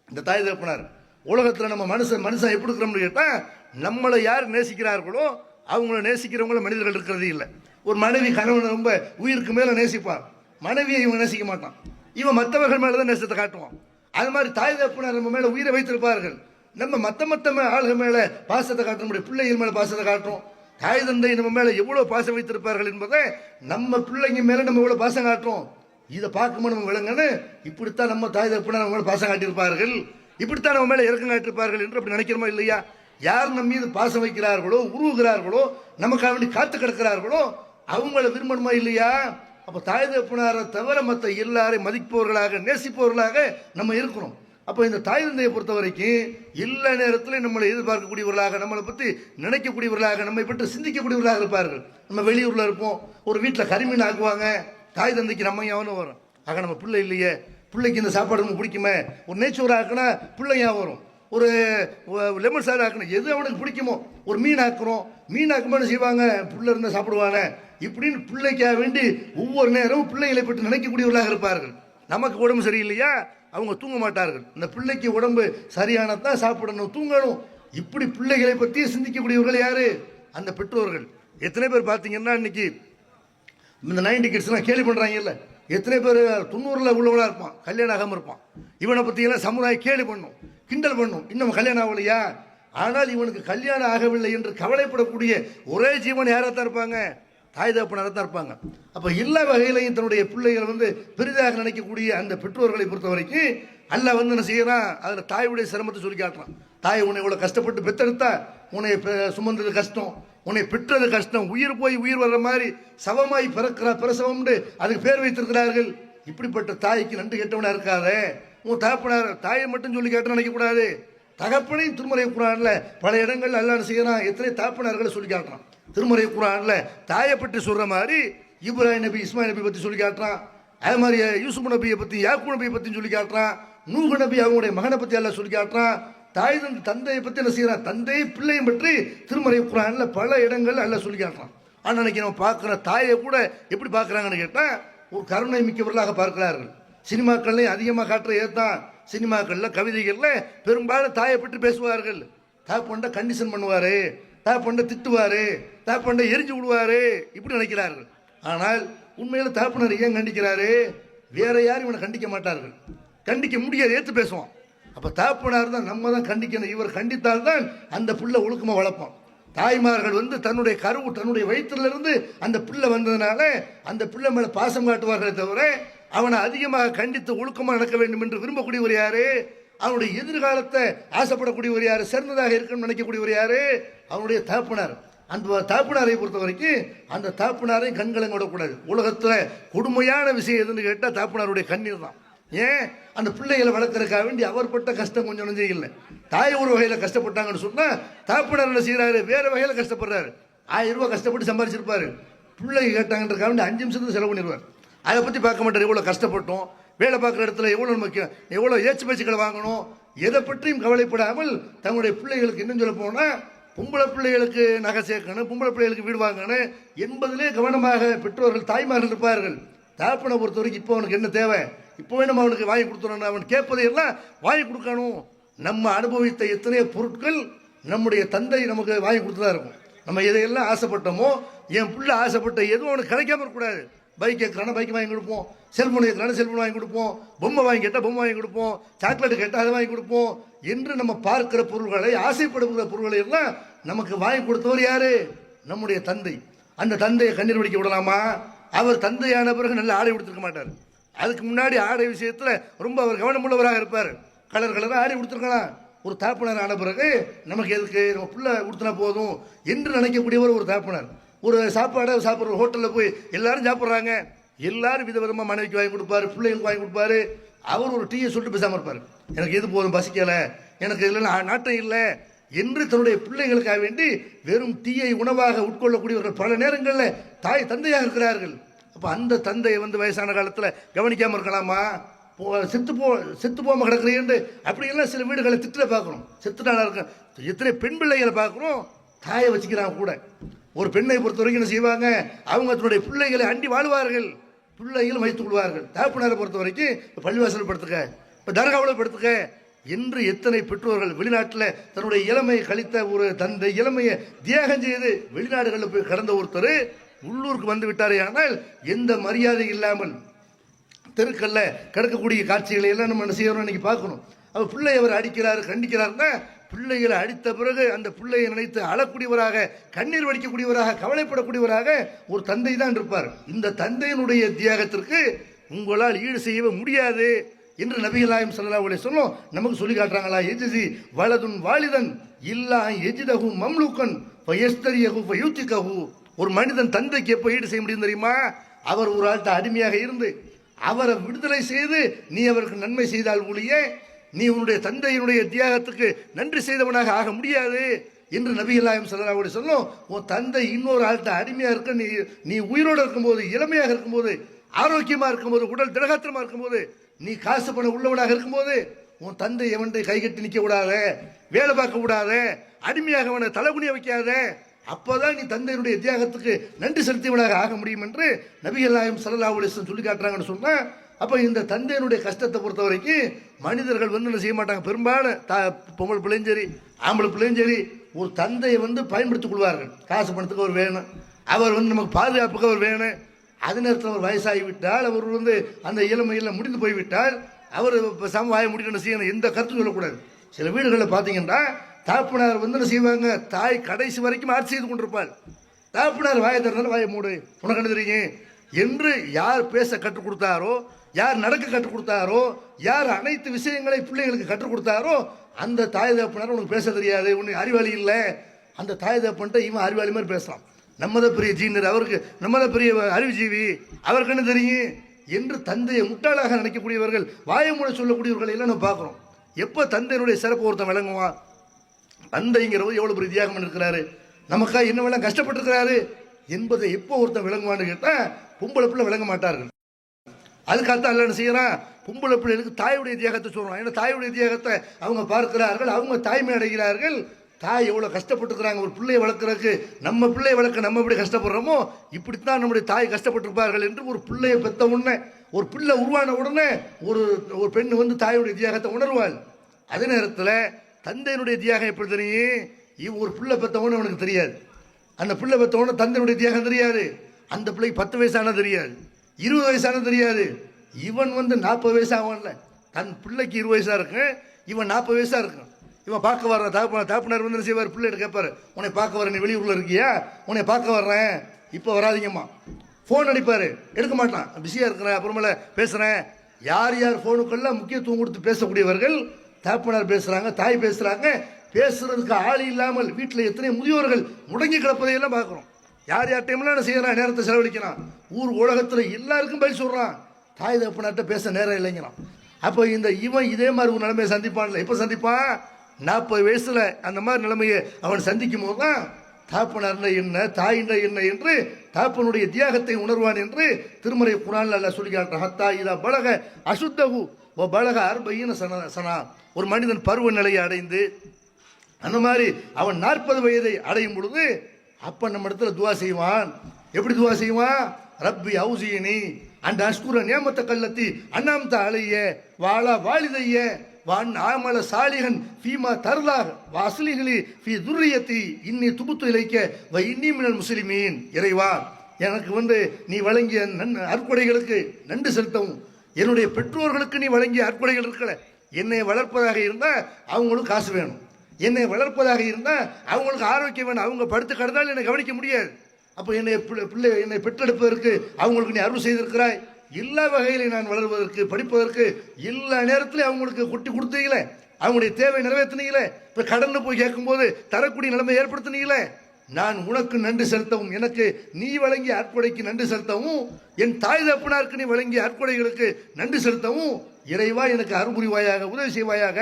இந்த தாய் தகப்பனார். உலகத்தில் நம்ம மனுஷன் எப்படி இருக்கிறோம்னு கேட்டால், நம்மளை யார் நேசிக்கிறார்களோ அவங்கள நேசிக்கிறவங்கள மனிதர்கள் இருக்கிறது இல்லை. ஒரு மனைவி கணவனை ரொம்ப உயிருக்கு மேலே நேசிப்பான், மனைவியை இவன் நேசிக்க மாட்டான், இவன் மற்றவர்கள் மேலே தான் நேசத்தை காட்டுவான். அது மாதிரி தாய் தகப்பனார் நம்ம மேலே உயிரை வைத்திருப்பார்கள், நம்ம மற்ற ஆளுகள் மேலே பாசத்தை காட்ட முடியும், பிள்ளைகள் மேலே பாசத்தை காட்டுறோம். தாய் தந்தை நம்ம மேலே எவ்வளோ பாசம் வைத்திருப்பார்கள் என்பதை நம்ம பிள்ளைங்க மேலே நம்ம எவ்வளோ பாசம் காட்டுறோம் இதை பார்க்கும்போது நம்ம விளங்கன்னு, இப்படித்தான் நம்ம தாய் தகப்பனார் நம்ம மேலே பாசம் காட்டியிருப்பார்கள், இப்படித்தான் நம்ம மேலே இறக்கம் காட்டியிருப்பார்கள் என்று அப்படி நினைக்கிறோமா இல்லையா? யார் நம்ம மீது பாசம் வைக்கிறார்களோ, உருவுகிறார்களோ, நமக்காக வேண்டி காத்து கிடக்கிறார்களோ அவங்கள விரும்பணுமா இல்லையா? அப்போ தாய் தகப்பனாரை தவிர மற்ற எல்லாரையும் மதிப்பவர்களாக நேசிப்பவர்களாக நம்ம இருக்கிறோம். அப்போ இந்த தாய் தந்தையை பொறுத்த வரைக்கும் எல்லா நேரத்திலையும் நம்மளை எதிர்பார்க்கக்கூடியவர்களாக, நம்மளை பற்றி நினைக்கக்கூடியவர்களாக, நம்மை பற்றி சிந்திக்கக்கூடியவர்களாக இருப்பார்கள். நம்ம வெளியூரில் இருப்போம், ஒரு வீட்டில் கரிமீன் ஆக்குவாங்க, தாய் தந்தைக்கு நம்ம ஞாபகம் வரும். ஆக நம்ம பிள்ளை இல்லையே, பிள்ளைக்கு இந்த சாப்பாடு நமக்கு பிடிக்குமே, ஒரு நேச்சூர் ஆக்குனா பிள்ளை ஞாபகம் வரும், ஒரு லெமன் சாறு ஆக்கணும், எது அவனுக்கு பிடிக்குமோ, ஒரு மீன் ஆக்குறோம், மீன் ஆக்கும்போது செய்வாங்க, பிள்ளை இருந்தால் சாப்பிடுவாங்க, இப்படின்னு பிள்ளைக்காக வேண்டி ஒவ்வொரு நேரமும் பிள்ளைகளை பற்றி நினைக்கக்கூடியவர்களாக இருப்பார்கள். நமக்கு உடம்பு சரியில்லையா, அவங்க தூங்க மாட்டார்கள், இந்த பிள்ளைக்கு உடம்பு சரியானதான் சாப்பிடணும், தூங்கணும், இப்படி பிள்ளைகளை பற்றி சிந்திக்கக்கூடியவர்கள் யாரு? அந்த பெற்றோர்கள். எத்தனை பேர் பார்த்தீங்கன்னா இன்னைக்கு இந்த 90 கிட்ஸ்லாம் கேலி பண்ணுறாங்கல்ல, எத்தனை பேர் 90ல் உள்ளவனாக இருப்பான், கல்யாணம் ஆகாமல் இருப்பான், இவனை பற்றியெல்லாம் சமுதாயம் கேலி பண்ணும், கிண்டல் பண்ணும், இன்னும் கல்யாணம் ஆகலையா, ஆனால் இவனுக்கு கல்யாணம் ஆகவில்லை என்று கவலைப்படக்கூடிய ஒரே ஜீவன் யாராக தான் இருப்பாங்க? தாய் தகப்பனாக தான் இருப்பாங்க. அப்போ எல்லா வகையிலையும் தன்னுடைய பிள்ளைகள் வந்து பெரிதாக நினைக்கக்கூடிய அந்த பெற்றோர்களை பொறுத்த வரைக்கும் அல்லாஹ் வந்து என்ன செய்யறான், அதில் தாயுடைய சிரமத்தை சொல்லி காட்டுறான். தாய் உன்னை இவ்வளோ கஷ்டப்பட்டு பெற்றெடுத்தா, உன்னை சுமந்தது கஷ்டம், உன்னை பெற்றது கஷ்டம், உயிர் போய் உயிர் வர்ற மாதிரி சவமாய் பிரசவம்னு அதுக்கு பேர் வைத்திருக்கிறார்கள். இப்படிப்பட்ட தாய்க்கு நன்றி கெட்டவனா இருக்காதே. உன் தகப்பனார் தாயை மட்டும் சொல்லி கேட்டு நினைக்கக்கூடாது, தகப்பனையும் திருமறை குர்ஆன்ல பல இடங்கள் அல்லாஹ் செய்யறான், எத்தனை தகப்பனார்களை சொல்லி காட்டுறான். திருமறை குர்ஆன்ல தாயை பற்றி சொல்ற மாதிரி இப்ராஹிம் நபி, இஸ்மாயில் நபி பற்றி சொல்லி காட்டுறான். அதே மாதிரி யூசுப் நபியை பற்றி, யாக்கூப் நபியை பற்றி சொல்லி காட்டுறான். நூஹ் நபி அவங்களுடைய மகனை பற்றி எல்லாம் சொல்லி காட்டுறான். தாய் தந்தையை பற்றி என்ன செய்யறான், தந்தை பிள்ளையும் பற்றி திருமறை குர்ஆன்ல பல இடங்கள் எல்லாம் சொல்லி காட்டுறான். ஆனால் அன்னைக்கு நம்ம பார்க்குற தாயை கூட எப்படி பார்க்குறாங்கன்னு கேட்டால் ஒரு கருணை மிக்கவர்களாக பார்க்கிறார்கள். சினிமாக்கள்லையும் அதிகமாக காட்டுற ஏத்தான், சினிமாக்களில் கவிதைகளில் பெரும்பாலும் தாயை பற்றி பேசுவார்கள். தாப்பண்ட கண்டிஷன் பண்ணுவார், தாப்பண்ட திட்டுவார், தாப்பண்ட எரிஞ்சு விடுவார், இப்படி நினைக்கிறார்கள். ஆனால் உண்மையில் தாப்பனர் ஏன் கண்டிக்கிறாரு? வேற யாரும் இவனை கண்டிக்க மாட்டார்கள், கண்டிக்க முடியாது, ஏற்று பேசுவான். அப்போ தாப்பனார் தான் நம்ம தான் கண்டிக்கணும். இவர் கண்டித்தால்தான் அந்த பிள்ளை ஒழுக்கமாக வளர்ப்பான். தாய்மார்கள் வந்து தன்னுடைய தன்னுடைய வயிற்றிலிருந்து அந்த பிள்ளை வந்ததுனால அந்த பிள்ளை மேலே பாசம் காட்டுவார்களே தவிர அவனை அதிகமாக கண்டித்து ஒழுக்கமாக நடக்க வேண்டும் என்று விரும்பக்கூடியவர் யாரு? அவனுடைய எதிர்காலத்தை ஆசைப்படக்கூடியவர் யாரு? சிறந்ததாக இருக்கணும்னு நினைக்கக்கூடியவர் யாரு? அவனுடைய தாப்பனார். அந்த தாப்பனாரை பொறுத்த வரைக்கும் அந்த தாப்பனாரை கண்களை விடக்கூடாது. உலகத்தில் கொடுமையான விஷயம் எதுன்னு கேட்டால் தாப்பனாருடைய கண்ணீர் தான். ஏன்? அந்த பிள்ளைகளை வளர்க்கறதுக்காக வேண்டி அவர் பட்ட கஷ்டம் கொஞ்சம் நெஞ்சே இல்லை. தாய் ஒரு வகையில் கஷ்டப்பட்டாங்கன்னு சொன்னால் தாப்பனார் என்ன செய்கிறாரு, வேறு வகையில் கஷ்டப்படுறாரு. 1000 ரூபா கஷ்டப்பட்டு சம்பாதிச்சிருப்பாரு, பிள்ளைங்க கேட்டாங்கன்றக்காக வேண்டி 5 நிமிஷத்துக்கு செலவு பண்ணிடுவார். அதை பற்றி பார்க்க மாட்டார். எவ்வளோ கஷ்டப்பட்டோம், வேலை பார்க்குற இடத்துல எவ்வளோ ஏச்சு பேச்சுக்களை வாங்கணும், எதை பற்றியும் கவலைப்படாமல் தங்களுடைய பிள்ளைகளுக்கு இன்னும் சொல்ல போனால் பொம்பளை பிள்ளைகளுக்கு நகை சேர்க்கணும், பொம்பளை பிள்ளைகளுக்கு வீடு வாங்கணும் என்பதிலே கவனமாக பெற்றோர்கள் தாய்மார்கள் இருப்பார்கள். தாப்பனை பொறுத்த வரைக்கும் இப்போ அவனுக்கு என்ன தேவை, இப்போவே நம்ம அவனுக்கு வாங்கி கொடுத்துடணும், அவன் கேட்பதையெல்லாம் வாங்கி கொடுக்கணும். நம்ம அனுபவித்த எத்தனையோ பொருட்கள் நம்முடைய தந்தை நமக்கு வாங்கி கொடுத்துதான் இருக்கும். நம்ம எதையெல்லாம் ஆசைப்பட்டோமோ, என் பிள்ளை ஆசைப்பட்ட எதுவும் அவனுக்கு கிடைக்காம இருக்கக்கூடாது. பைக் கேட்குறானா பைக் வாங்கி கொடுப்போம், செல்ஃபோன் கேட்குறானா செல்ஃபோன் வாங்கி கொடுப்போம், பொம்மை வாங்கி கேட்டால் பொம்மை வாங்கி கொடுப்போம், சாக்லேட் கேட்டால் அதை வாங்கி கொடுப்போம் என்று நம்ம பார்க்கிற பொருள்களை, ஆசைப்படுகிற பொருள்களை எல்லாம் நமக்கு வாங்கி கொடுத்தவர் யாரு? நம்முடைய தந்தை. அந்த தந்தையை கண்ணீர் வடிக்க விடலாமா? அவர் தந்தையான பிறகு நல்ல ஆடை கொடுத்துருக்க மாட்டார். அதுக்கு முன்னாடி ஆடை விஷயத்தில் ரொம்ப அவர் கவனமுள்ளவராக இருப்பார். கலராக ஆடை கொடுத்துருக்கலாம். ஒரு தாப்பனர் ஆன பிறகு நமக்கு எதுக்கு, நம்ம பிள்ளை கொடுத்தனா போதும் என்று நினைக்கக்கூடியவர் ஒரு தாப்பனர். ஒரு சாப்பாடை சாப்பிட்ற ஹோட்டலில் போய் எல்லாரும் சாப்பிட்றாங்க, எல்லாரும் விதவிதமாக மனைவிக்கு வாங்கி கொடுப்பாரு, பிள்ளைங்களுக்கு வாங்கி கொடுப்பாரு. அவர் ஒரு டீயை சொல்லிட்டு பேசாமல் இருப்பார். எனக்கு எது போதும் பசிக்கலை, எனக்கு இதில் நாட்டம் இல்லை என்று தன்னுடைய பிள்ளைகளுக்காக வேண்டி வெறும் தீயை உணவாக உட்கொள்ளக்கூடியவர்கள் பல நேரங்களில் தாய் தந்தையாக இருக்கிறார்கள். அப்போ அந்த தந்தையை வயசான காலத்தில் கவனிக்காமல் இருக்கலாமா? செத்து போகாம கிடக்குறேன் அப்படியெல்லாம் சில வீடுகளை திட்டில பார்க்கணும். செத்துட்டானா இருக்க எத்தனை பெண் பிள்ளைகளை பார்க்குறோம், தாயை வச்சுக்கிறாங்க கூட. ஒரு பெண்ணை பொறுத்த வரைக்கும் என்ன செய்வாங்க, அவங்க தன்னுடைய பிள்ளைகளை அண்டி வாழ்வார்கள், பிள்ளைகளும் வைத்துக் கொள்வார்கள். தாப்புனாரை பொறுத்த வரைக்கும் பள்ளிவாசல் படுத்துக்க, இப்போ தர்காவில் படுத்துக்க என்று எத்தனை பெற்றோர்கள் வெளிநாட்டில் தன்னுடைய இளமையை கழித்த ஒரு தந்தை இளமையை தியாகம் செய்து வெளிநாடுகளில் போய் கடந்த ஒருத்தர் உள்ளூருக்கு வந்து விட்டாரே, ஆனால் எந்த மரியாதை இல்லாமல் தெருக்கல்ல கிடக்கக்கூடிய காட்சிகளை எல்லாம் நம்ம என்ன செய்யறோம் இன்னைக்கு பார்க்கணும். அவர் பிள்ளை அவர் அடிக்கிறார் கண்டிக்கிறாருன்னா பிள்ளைகளை அடித்த பிறகு அந்த பிள்ளையை நினைத்து அழக்கூடியவராக, கண்ணீர் வடிக்கக்கூடியவராக, கவலைப்படக்கூடியவராக ஒரு தந்தை தான் இருப்பார். இந்த தந்தையினுடைய தியாகத்திற்கு உங்களால் ஈடு செய்யவே முடியாது என்று நபிகள் நாயகம் ஸல்லல்லாஹு அலைஹி வஸல்லம் நமக்கு சொல்லி காட்டுறாங்களா? எஜிசி வலதுன் வாலிதன் இல்லா எஜிதஹு மம்லூக்கன் ஃபயஸ்தரியஹு ஃபயுத்திகஹு. ஒரு மனிதன் தந்தைக்கு எப்போ ஈடு செய்ய முடியும் தெரியுமா? அவர் ஒரு ஆள்கிட்ட அடிமையாக இருந்து அவரை விடுதலை செய்து நீ அவருக்கு நன்மை செய்தால் ஒழிய நீ உன்னுடைய தந்தையினுடைய தியாகத்துக்கு நன்றி செய்தவனாக ஆக முடியாது என்று நபிகள் நாயகம் ஸல்லல்லாஹு அலைஹி வஸல்லம். உன் தந்தை இன்னொரு ஆள்கிட்ட அடிமையாக இருக்க, நீ உயிரோடு இருக்கும்போது, இளமையாக இருக்கும்போது, ஆரோக்கியமாக இருக்கும்போது, உடல் திடகாத்திரமாக இருக்கும்போது, நீ காசு பணம் உள்ளவனாக இருக்கும்போது உன் தந்தை எவன்றை கைகட்டி நிற்க விடாத, வேலை பார்க்க விடாத, அடிமையாக அவனை தலைகுனிய வைக்காத. அப்போதான் நீ தந்தையினுடைய தியாகத்துக்கு நன்றி செலுத்தியவனாக ஆக முடியும் என்று நபிகள் நாயகம் ஸல்லல்லாஹு அலைஹி வஸல்லம் சொல்லி காட்டுறாங்கன்னு சொன்னா, அப்போ இந்த தந்தையினுடைய கஷ்டத்தை பொறுத்த வரைக்கும் மனிதர்கள் என்ன செய்ய மாட்டாங்க. பெரும்பாலும் பொம்பளை பிள்ளையும் சரி ஆம்பளை பிள்ளையும் சரி ஒரு தந்தையை பயன்படுத்திக் கொள்வார்கள். காசு பணத்துக்கு அவர் வேணும், அவர் நமக்கு பாதுகாப்புக்கு அவர் வேணும். அதே நேரத்தில் அவர் வயசாகிவிட்டால், அவர் அந்த இளமையில் முடிந்து போய்விட்டால் அவர் வாயை முடிக்கணும் செய்யணும், எந்த கருத்தும் சொல்லக்கூடாது. சில வீடுகளில் பார்த்தீங்கன்னா தாப்புனார் என்ன செய்வாங்க, தாய் கடைசி வரைக்கும் ஆட்சி செய்து கொண்டிருப்பாள். தாப்புனார் வாயை தரனால வாயை மூடு, உனக்கு என்ன தெரியும் என்று யார் பேச கற்றுக் கொடுத்தாரோ, யார் நடக்க கற்றுக் கொடுத்தாரோ, யார் அனைத்து விஷயங்களை பிள்ளைகளுக்கு கற்றுக் கொடுத்தாரோ அந்த தாய் தகப்பனார் உனக்கு பேச தெரியாது, உனக்கு அறிவாளி இல்லை, அந்த தாய் தகப்பன்ட்ட இவன் அறிவாளி மாதிரி பேசலாம். நம்மதான் பெரிய ஜீனர், அவருக்கு நம்மதான் பெரிய அறிவுஜீவி, அவருக்கு என்ன தெரியும் என்று தந்தையை முட்டாளாக நினைக்கக்கூடியவர்கள், வாயை மூட சொல்லக்கூடியவர்கள் எல்லாம் நம்ம பார்க்குறோம். எப்போ தந்தையினுடைய சிறப்பு ஒருத்தன் விளங்குவான்? தந்தைங்கிறவர் எவ்வளோ பெரிய தியாகம் பண்ணிருக்கிறாரு, நமக்கா என்னவெல்லாம் கஷ்டப்பட்டிருக்கிறாரு என்பதை எப்போ ஒருத்தன் விளங்குவான்னு கேட்டால் பொம்பளை பிள்ளை விளங்க மாட்டார்கள். அதுக்காகத்தான் அல்ல என்ன செய்யறான், பொம்பளை பிள்ளைகளுக்கு தாயுடைய தியாகத்தை சொல்றான். ஏன்னா தாயுடைய தியாகத்தை அவங்க பார்க்கிறார்கள், அவங்க தாய்மை அடைகிறார்கள். தாய் எவ்வளோ கஷ்டப்பட்டுருக்கிறாங்க ஒரு பிள்ளையை வளர்க்குறதுக்கு. நம்ம பிள்ளையை வளர்க்க நம்ம எப்படி கஷ்டப்படுறோமோ இப்படித்தான் நம்முடைய தாய் கஷ்டப்பட்டிருப்பார்கள் என்று ஒரு பிள்ளையை பெற்ற உடனே, ஒரு பிள்ளை உருவான உடனே ஒரு பெண் தாயுடைய தியாகத்தை உணர்வாள். அதே நேரத்தில் தந்தையினுடைய தியாகம் எப்படி தெரியும்? ஒரு பிள்ளை பெற்றவொன்னு அவனுக்கு தெரியாது, அந்த பிள்ளை பெற்றவொன்னு தந்தையினுடைய தியாகம் தெரியாது. அந்த பிள்ளைக்கு 10 வயசான தெரியாது, 20 வயசான தெரியாது. இவன் 40 வயசாகல, தன் பிள்ளைக்கு 20 வயசா இருக்கு, இவன் 40 வயசா இருக்கு. இவன் பார்க்க வர்ற தாப்புனார் என்ன செய்வார், பிள்ளைகிட்ட கேட்பாரு, உன்னை பார்க்க வர, நீ வெளியூரில் இருக்கியா, உன்னை பார்க்க வர்றேன், இப்போ வராதிங்கம்மா. ஃபோன் அடிப்பார், எடுக்க மாட்டான், பிஸியாக இருக்கிறேன், அப்புறமேல பேசுகிறேன். யார் யார் ஃபோனுக்கெல்லாம் முக்கியத்துவம் கொடுத்து பேசக்கூடியவர்கள் தாப்புனார் பேசுகிறாங்க, தாய் பேசுகிறாங்க. பேசுறதுக்கு ஆள் இல்லாமல் வீட்டில் எத்தனை முதியோர்கள் முடங்கி கிடப்பதையெல்லாம் பார்க்குறோம். யார் யார் டைம்லாம் என்ன செய்யறான், நேரத்தை செலவழிக்கிறான், ஊர் உலகத்தில் எல்லாருக்கும் பதில் சொல்கிறான், தாய் தகப்பனார்ட்ட பேச நேரம் இல்லைங்கிறான். அப்போ இவன் இதே மாதிரி ஒரு நிலைமையை சந்திப்பான்ல. எப்போ சந்திப்பான்? 40 வயசுல அந்த மாதிரி நிலைமையை அவன் சந்திக்கும் போது தான் தாப்பனார்னா என்ன, தாயின்ற என்ன என்று தாப்பனுடைய தியாகத்தை உணர்வான் என்று திருமறை குர்ஆன்ல அல்லாஹ் சொல்லி காட்டுறான். ஹத்தா இதா பலக அசுத்தஹு வ பலக 40 சனா. ஒரு மனிதன் பருவ நிலையை அடைந்து அந்த மாதிரி அவன் 40 வயதை அடையும் பொழுது அப்ப நம்ம இடத்துல துவா செய்வான். எப்படி துவா செய்வான்? ரப்பி அவுசியனி அந்த அஷ்குர நியமத்த கல்லத்தி அண்ணாம்த அலைய வாழா வாலிதைய வான் ஆமல சாலிகன் ஃபீமா தர்லாக வாசலிகளி ஃபீ துர்ரியத்தி இன்னி துபுத்து இலைக்க வ இன்னி மினல் முஸ்லிமீன். இறைவா, எனக்கு நீ வழங்கிய அற்புடைகளுக்கு நன்றி செலுத்தவும், என்னுடைய பெற்றோர்களுக்கு நீ வழங்கிய அற்புடைகள் இருக்கல. என்னை வளர்ப்பதாக இருந்தால் அவங்களுக்கு காசு வேணும், என்னை வளர்ப்பதாக இருந்தால் அவங்களுக்கு ஆரோக்கியம் வேணும், அவங்க படுத்து கிடந்தால் என்னை கவனிக்க முடியாது. அப்போ என்னை பெற்றெடுப்பதற்கு அவங்களுக்கு நீ அருள் செய்திருக்கிறாய். எல்லா வகையிலும் நான் வளர்வதற்கு, படிப்பதற்கு எல்லா நேரத்திலையும் அவங்களுக்கு கொட்டி கொடுத்தீங்களே, அவங்களுடைய தேவை நிறைவேற்றினீங்களே. இப்போ கடந்து போய் கேட்கும்போது தரக்கூடிய நிலைமை ஏற்படுத்தினீங்களே. நான் உனக்கு நன்றி செலுத்தவும், எனக்கு நீ வழங்கிய அற்புடைக்கு நன்றி செலுத்தவும், என் தாய் தகப்பனாருக்கு நீ வழங்கிய அற்புடைகளுக்கு நன்றி செலுத்தவும் இறைவா எனக்கு அருள்புரிவாயாக, உதவி செய்வாயாக,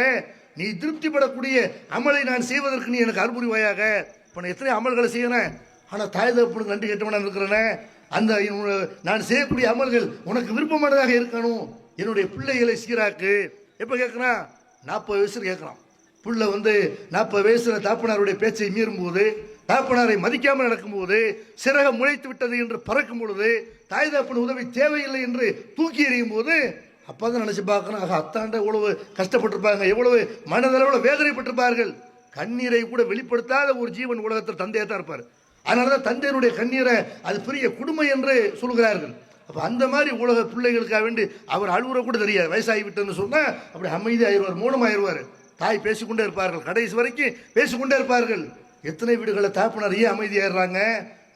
நீ திருப்திப்படக்கூடிய அமலை நான் செய்வதற்கு நீ எனக்கு அருள்புரிவாயாக. இப்போ நான் எத்தனை அமல்களை செய்யறேன், ஆனால் தாய் தகப்பனுக்கு நன்றி கெட்டவனா இருக்கிறேனே. அந்த நான் செய்யக்கூடிய அமல்கள் உனக்கு விருப்பமானதாக இருக்கணும். என்னுடைய பிள்ளைகளை சீராக்கு. எப்போ கேட்குறான்? 40 வயசுல கேட்குறான். புள்ள 40 வயசுல தாப்பனாருடைய பேச்சை மீறும் போது, தாப்பனாரை மதிக்காமல் நடக்கும்போது, சிறகம் முளைத்து விட்டது என்று பறக்கும் பொழுது, தாய் தாப்பன் உதவி தேவையில்லை என்று தூக்கி எறியும் போது, அப்போ தான் நினச்சி பார்க்கணும், ஆக அத்தாண்ட எவ்வளவு கஷ்டப்பட்டிருப்பாங்க, எவ்வளவு மனதளவில் வேதனைப்பட்டிருப்பார்கள். கண்ணீரை கூட வெளிப்படுத்தாத ஒரு ஜீவன் உலகத்தில் தந்தையாக தான் இருப்பார். அதனால தான் தந்தையனுடைய கண்ணீரை அது பெரிய கொடுமை என்று சொல்கிறார்கள். அப்போ அந்த மாதிரி உலக பிள்ளைகளுக்காக வேண்டி அவர் அழுகுற கூட தெரியாது. வயசாகிவிட்டேன்னு சொன்னால் அப்படி அமைதியாகிடுவார், மௌனமாகிடுவார். தாய் பேசிக்கொண்டே இருப்பார்கள், கடைசி வரைக்கும் பேசிக்கொண்டே இருப்பார்கள். எத்தனை வீடுகளை தாப்பினார் ஏன் அமைதியாகிடுறாங்க?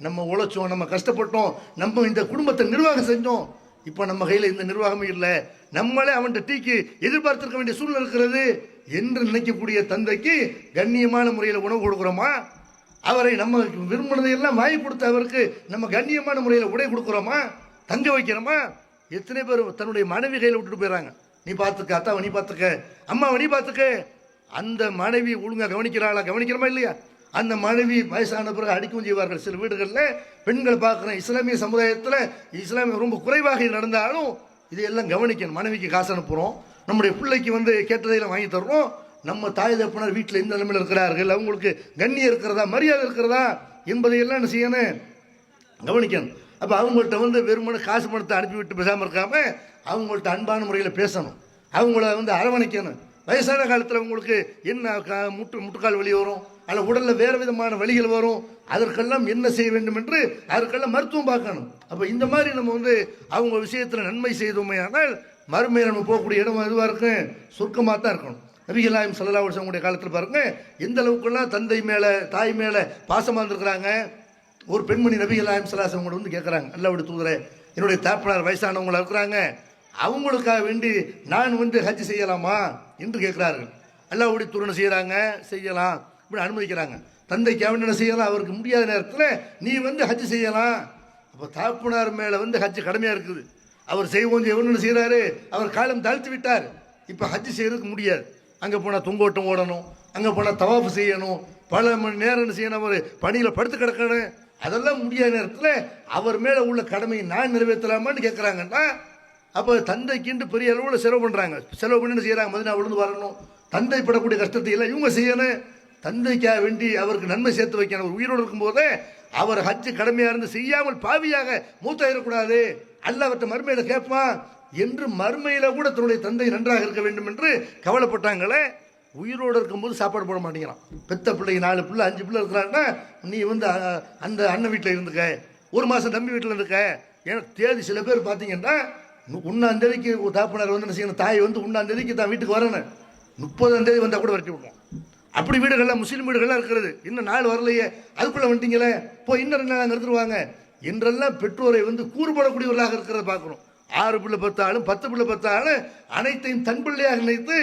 நம்ம உழைச்சோம், நம்ம கஷ்டப்பட்டோம், நம்ம இந்த குடும்பத்தை நிர்வாகம் செஞ்சோம். இப்போ நம்ம கையில் இந்த நிர்வாகமே இல்லை, நம்மளே அவன்கிட்ட டீக்கு எதிர்பார்த்திருக்க வேண்டிய சூழ்நிலை இருக்கிறது என்று நினைக்கக்கூடிய தந்தைக்கு கண்ணியமான முறையில் உணவு கொடுக்குறோமா? அவரை நம்ம விரும்பினதையெல்லாம் வாங்கி கொடுத்த அவருக்கு நம்ம கண்ணியமான முறையில் உடை கொடுக்குறோமா? தங்க வைக்கிறோமா? எத்தனை பேர் தன்னுடைய மனைவி கையில் விட்டுட்டு போயிடறாங்க. நீ பார்த்துக்க, அத்தாவை நீ பார்த்துக்க, அம்மாவை நீ பார்த்துக்க. அந்த மனைவி ஒழுங்காக கவனிக்கிறாளா? கவனிக்கிறோமா இல்லையா? அந்த மனைவி வயசான பிறகு அடிக்கவும் செய்வார்கள். சில வீடுகளில் பெண்கள் பார்க்குறேன், இஸ்லாமிய சமுதாயத்தில் இஸ்லாமிய ரொம்ப குறைவாக நடந்தாலும் இதையெல்லாம் கவனிக்கணும். மனைவிக்கு காசு அனுப்புகிறோம், நம்முடைய பிள்ளைக்கு கேட்டதையெல்லாம் வாங்கி தர்றோம். நம்ம தாய் தகப்பனர் வீட்டில் எந்த நிலைமையில் இருக்கிறார்கள், அவங்களுக்கு கண்ணியம் இருக்கிறதா, மரியாதை இருக்கிறதா என்பதையெல்லாம் என்ன செய்யணும்? கவனிக்கணும். அப்போ அவங்கள்ட்ட வெறுமனே காசு பணத்தை அனுப்பிவிட்டு பேசாமல் இருக்காமல் அவங்கள்ட்ட அன்பான முறையில் பேசணும், அவங்கள அரவணைக்கணும். வயசான காலத்தில் அவங்களுக்கு என்ன முட்டுக்கால் வலி வரும், அல்ல உடலில் வேறு விதமான வலிகள் வரும், அதற்கெல்லாம் என்ன செய்ய வேண்டும் என்று அதற்கெல்லாம் மருத்துவம் பார்க்கணும். அப்போ இந்த மாதிரி நம்ம அவங்க விஷயத்தில் நன்மை செய்தோமே ஆனால் மறுமையில் நம்ம போகக்கூடிய இடம் எதுவாக இருக்கும்? சொர்க்கமாக தான் இருக்கணும். நபிகள் நாயகம் ஸல்லல்லாஹு அலைஹி வஸல்லம் காலத்தில் பாருங்க, எந்த அளவுக்குலாம் தந்தை மேலே தாய் மேலே பாசமாக இருந்திருக்கிறாங்க. ஒரு பெண்மணி நபிகள் நாயகம் ஸல்லல்லாஹு அலைஹி வஸல்லம் கேட்குறாங்க, அல்லாஹ்வுடைய தூதரே, என்னுடைய தாப்பனார் வயசானவங்களா இருக்கிறாங்க, அவங்களுக்காக வேண்டி நான் ஹஜ் செய்யலாமா என்று கேட்குறார்கள். அல்லாஹ்வுடைய தூதர் செய்கிறாங்க, செய்யலாம் இப்படி அனுமதிக்கிறாங்க. தந்தைக்கு அவன் என்ன செய்யலாம்? அவருக்கு முடியாத நேரத்தில் நீ ஹஜ் செய்யலாம். அப்போ தாப்பனார் மேலே ஹஜ் கடமையாக இருக்குது. அவர் செய்வோன்னு செய்கிறாரு, அவர் காலம் தாழ்த்தி விட்டார். இப்போ ஹஜ் செய்யறதுக்கு முடியாது. அங்கே போனால் தொங்கோட்டம் ஓடணும், அங்கே போனால் தவாஃப் செய்யணும், பல மணி நேரம் என்ன செய்யணும், அவர் பணியில் படுத்து கிடக்கணும். அதெல்லாம் முடியாத நேரத்தில் அவர் மேலே உள்ள கடமையை நான் நிறைவேற்றலாமான்னு கேட்குறாங்கன்னா, அப்போ தந்தைக்குண்டு பெரிய அளவில் செலவு பண்ணுறாங்க. செலவு பண்ணி செய்கிறாங்க, மதினா விழுந்து வரணும், தந்தை படக்கூடிய கஷ்டத்தை எல்லாம் இவங்க செய்யணும். தந்தைக்காக வேண்டி அவருக்கு நன்மை சேர்த்து வைக்கணும். அவர் உயிரோடு இருக்கும்போதே அவர் ஹஜ் கடமையாக இருந்து செய்யாமல் பாவியாக மூத்தாயிடக்கூடாது, அல்லாஹ்விட்ட மறுமையில் கேட்பான் என்று மறுமையில் கூட தன்னுடைய தந்தை நன்றாக இருக்க வேண்டும் என்று கவலைப்பட்டாங்களே. உயிரோடு இருக்கும்போது சாப்பாடு போட மாட்டேங்கிறான். பெத்த பிள்ளைங்க 4 பிள்ளை 5 பிள்ளை இருக்கிறாங்கன்னா, நீ அந்த அண்ணன் வீட்டில் இருந்துக்க, 1 மாதம் தம்பி வீட்டில் இருந்துக்க. ஏன்னா தேதி சில பேர் பார்த்தீங்கன்னா 1ஆம் தேதிக்கு தாப்பனார் என்ன செய்யணும், தாய் 1ஆம் தேதிக்கு தான் வீட்டுக்கு வரணும், 30ஆம் தேதி வந்தால் கூட வரட்டி விடுவோம். அப்படி வீடுகள்லாம் முஸ்லீம் வீடுகள்லாம் இருக்கிறது. இன்னும் நாள் வரலையே, அதுக்குள்ளே வந்துட்டீங்களே, போய் இன்னும் 2 நாள் நிறுத்துருவாங்க என்றெல்லாம் பெற்றோரை கூறுபடக்கூடியவர்களாக இருக்கிறத பார்க்குறோம். 6 பிள்ளை 10 ஆளும் 10 பிள்ளை 10 ஆளும் அனைத்தையும் தன் பிள்ளையாக நினைத்து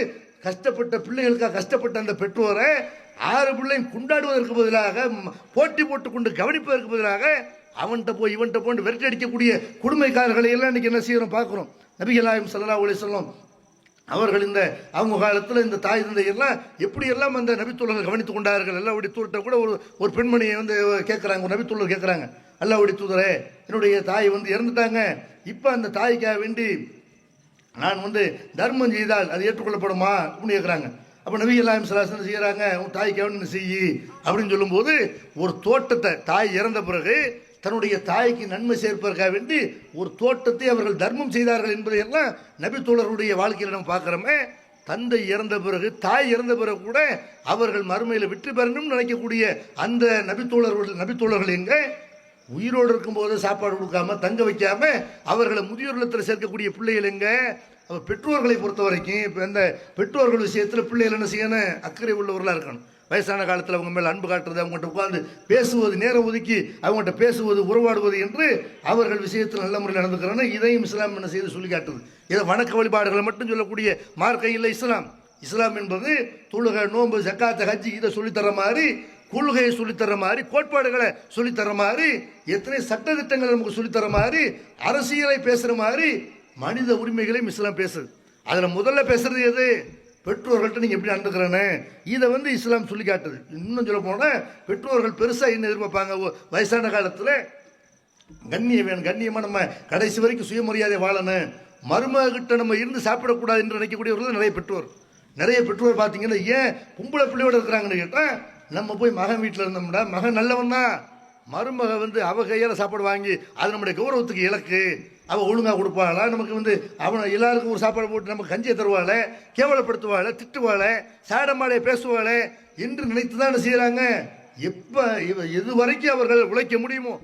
கஷ்டப்பட்ட பிள்ளைகளுக்காக கஷ்டப்பட்ட அந்த பெற்றோரை 6 பிள்ளையும் கொண்டாடுவதற்கு பதிலாக, போட்டி போட்டு கொண்டு கவனிப்பதற்கு பதிலாக அவன்கிட்ட போய் இவன்கிட்ட போட்டு விரட்டி அடிக்கக்கூடிய கொடுமைக்காரர்களை எல்லாம் இன்னைக்கு என்ன செய்யறோம் பார்க்குறோம். நபிகள் நாயகம் ஸல்லல்லாஹு அலைஹி வஸல்லம் அவர்கள் அவங்க காலத்தில் இந்த தாய் தந்தையெல்லாம் எப்படியெல்லாம் அந்த நபித்தோழர்கள் கவனித்து கொண்டார்கள். அல்லாஹ்வுடைய தூதர்கிட்ட கூட ஒரு பெண்மணியை கேட்குறாங்க, ஒரு நபித்தோழர் கேட்குறாங்க, அல்லாஹ்வுடைய தூதரே, என்னுடைய தாய் இறந்துட்டாங்க, இப்போ அந்த தாய்க்காக வேண்டி நான் தர்மம் செய்தால் அது ஏற்றுக்கொள்ளப்படுமா அப்படின்னு கேட்குறாங்க. அப்போ நபிகள் நாயகம் ஸல்லல்லாஹு அலைஹி வஸல்லம் செய்கிறாங்க, உன் தாய்க்காக வேண்டி செய் அப்படின்னு சொல்லும்போது, ஒரு தோட்டத்தை தாய் இறந்த பிறகு தன்னுடைய தாய்க்கு நன்மை சேர்ப்பதற்காக வேண்டி ஒரு தோட்டத்தை அவர்கள் தர்மம் செய்தார்கள் என்பதையெல்லாம் நபித்தோழருடைய வாழ்க்கையில் நம்ம பார்க்குறோமே. தந்தை இறந்த பிறகு தாய் இறந்த பிறகு கூட அவர்கள் மறுமையில் வெற்றி பெறணும்னு நினைக்கக்கூடிய அந்த நபித்தோழர்கள் எங்கே? உயிரோடு இருக்கும்போது சாப்பாடு கொடுக்காம தங்க வைக்காம அவர்களை முதியோர் இல்லத்தில் சேர்க்கக்கூடிய பிள்ளைகள் எங்கே? அவர் பெற்றோர்களை பொறுத்த வரைக்கும் இப்போ இந்த பெற்றோர்கள் விஷயத்தில் பிள்ளைகள் என்ன செய்யணும்? அக்கறை உள்ளவர்களாக இருக்கணும். வயசான காலத்தில் அவங்க மேலே அன்பு காட்டுறது, அவங்கள்ட்ட உட்காந்து பேசுவது, நேரம் ஒதுக்கி அவங்கள்ட்ட பேசுவது, உறவாடுவது என்று அவர்கள் விஷயத்தில் நல்ல முறையில் நடந்துக்கிறோன்னு இதையும் இஸ்லாம் என்ன செய்து சொல்லி காட்டுது. இதை வணக்க வழிபாடுகளை மட்டும் சொல்லக்கூடிய மார்க்கம் இல்லை இஸ்லாம். இஸ்லாம் என்பது தொழுகை, நோன்பு, ஜக்காத், ஹஜ் இதை சொல்லித்தர மாதிரி, கொள்கையை சொல்லித்தர மாதிரி, கோட்பாடுகளை சொல்லித்தர மாதிரி, எத்தனை சட்டத்திட்டங்களை நமக்கு சொல்லித்தர மாதிரி, அரசியலை பேசுகிற மாதிரி மனித உரிமைகளையும் இஸ்லாம் பேசுது. அதில் முதல்ல பேசுறது எது? பெற்றோர்கள்ட்ட நீங்கள் எப்படி நடந்துக்கிறேன்னு. இதை இஸ்லாம் சொல்லி காட்டுது. இன்னும் சொல்ல போனால் பெற்றோர்கள் பெருசாக என்ன எதிர்பார்ப்பாங்க? வயசான காலத்தில் கண்ணியம் வேணும், கண்ணியமாக நம்ம கடைசி வரைக்கும் சுயமரியாதை வாழணும், மருமகிட்ட நம்ம இருந்து சாப்பிடக்கூடாது என்று நினைக்கக்கூடியவர்கள் நிறைய பெற்றோர் பார்த்தீங்கன்னா, ஏன் பொம்பளை பிள்ளையோடு இருக்கிறாங்கன்னு கேட்டால், நம்ம போய் மகன் வீட்டில் இருந்தோம்னா மகன் நல்லவன் தான், மருமக அவ கையால் சாப்பாடு வாங்கி அது நம்முடைய கௌரவத்துக்கு இலக்கு, அவள் ஒழுங்காக கொடுப்பாளா, நமக்கு அவனை எல்லாருக்கும் ஒரு சாப்பாடு போட்டு நமக்கு கஞ்சியை தருவாளே, கேவலப்படுத்துவாளே, திட்டுவாளே, சாடமாடைய பேசுவாளே என்று நினைத்து தான் செய்கிறாங்க. எப்போ எது வரைக்கும் அவர்கள் உழைக்க முடியுமோ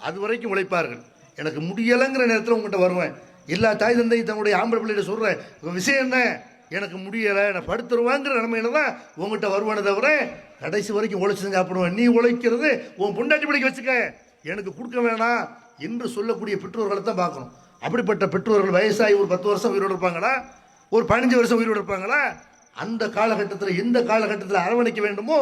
அது வரைக்கும் உழைப்பார்கள். எனக்கு முடியலைங்கிற நேரத்தில் உங்கள்கிட்ட வருவேன். எல்லா தாய் தந்தையும் தன்னுடைய ஆம்பளை பிள்ளைகிட்ட சொல்கிறேன், விஷயம் என்ன, எனக்கு முடியலை, நான் படுத்துருவாங்கிற நிலைமையில தான் உங்கள்கிட்ட வருவானே தவிர கடைசி வரைக்கும் உழைச்சி சாப்பிடுவேன். நீ உழைக்கிறது உன் பொண்டாட்டி பிடிக்க வச்சுக்க, எனக்கு கொடுக்க வேணாம் என்று சொல்லக்கூடிய பெற்றோர்களை தான் பார்க்கணும். அப்படிப்பட்ட பெற்றோர்கள் வயசாகி ஒரு 10 வருஷம் உயிரோடு இருப்பாங்களா, ஒரு 15 வருஷம் உயிரோடு இருப்பாங்களா? அந்த காலகட்டத்தில் எந்த காலகட்டத்தில் அரவணைக்க வேண்டுமோ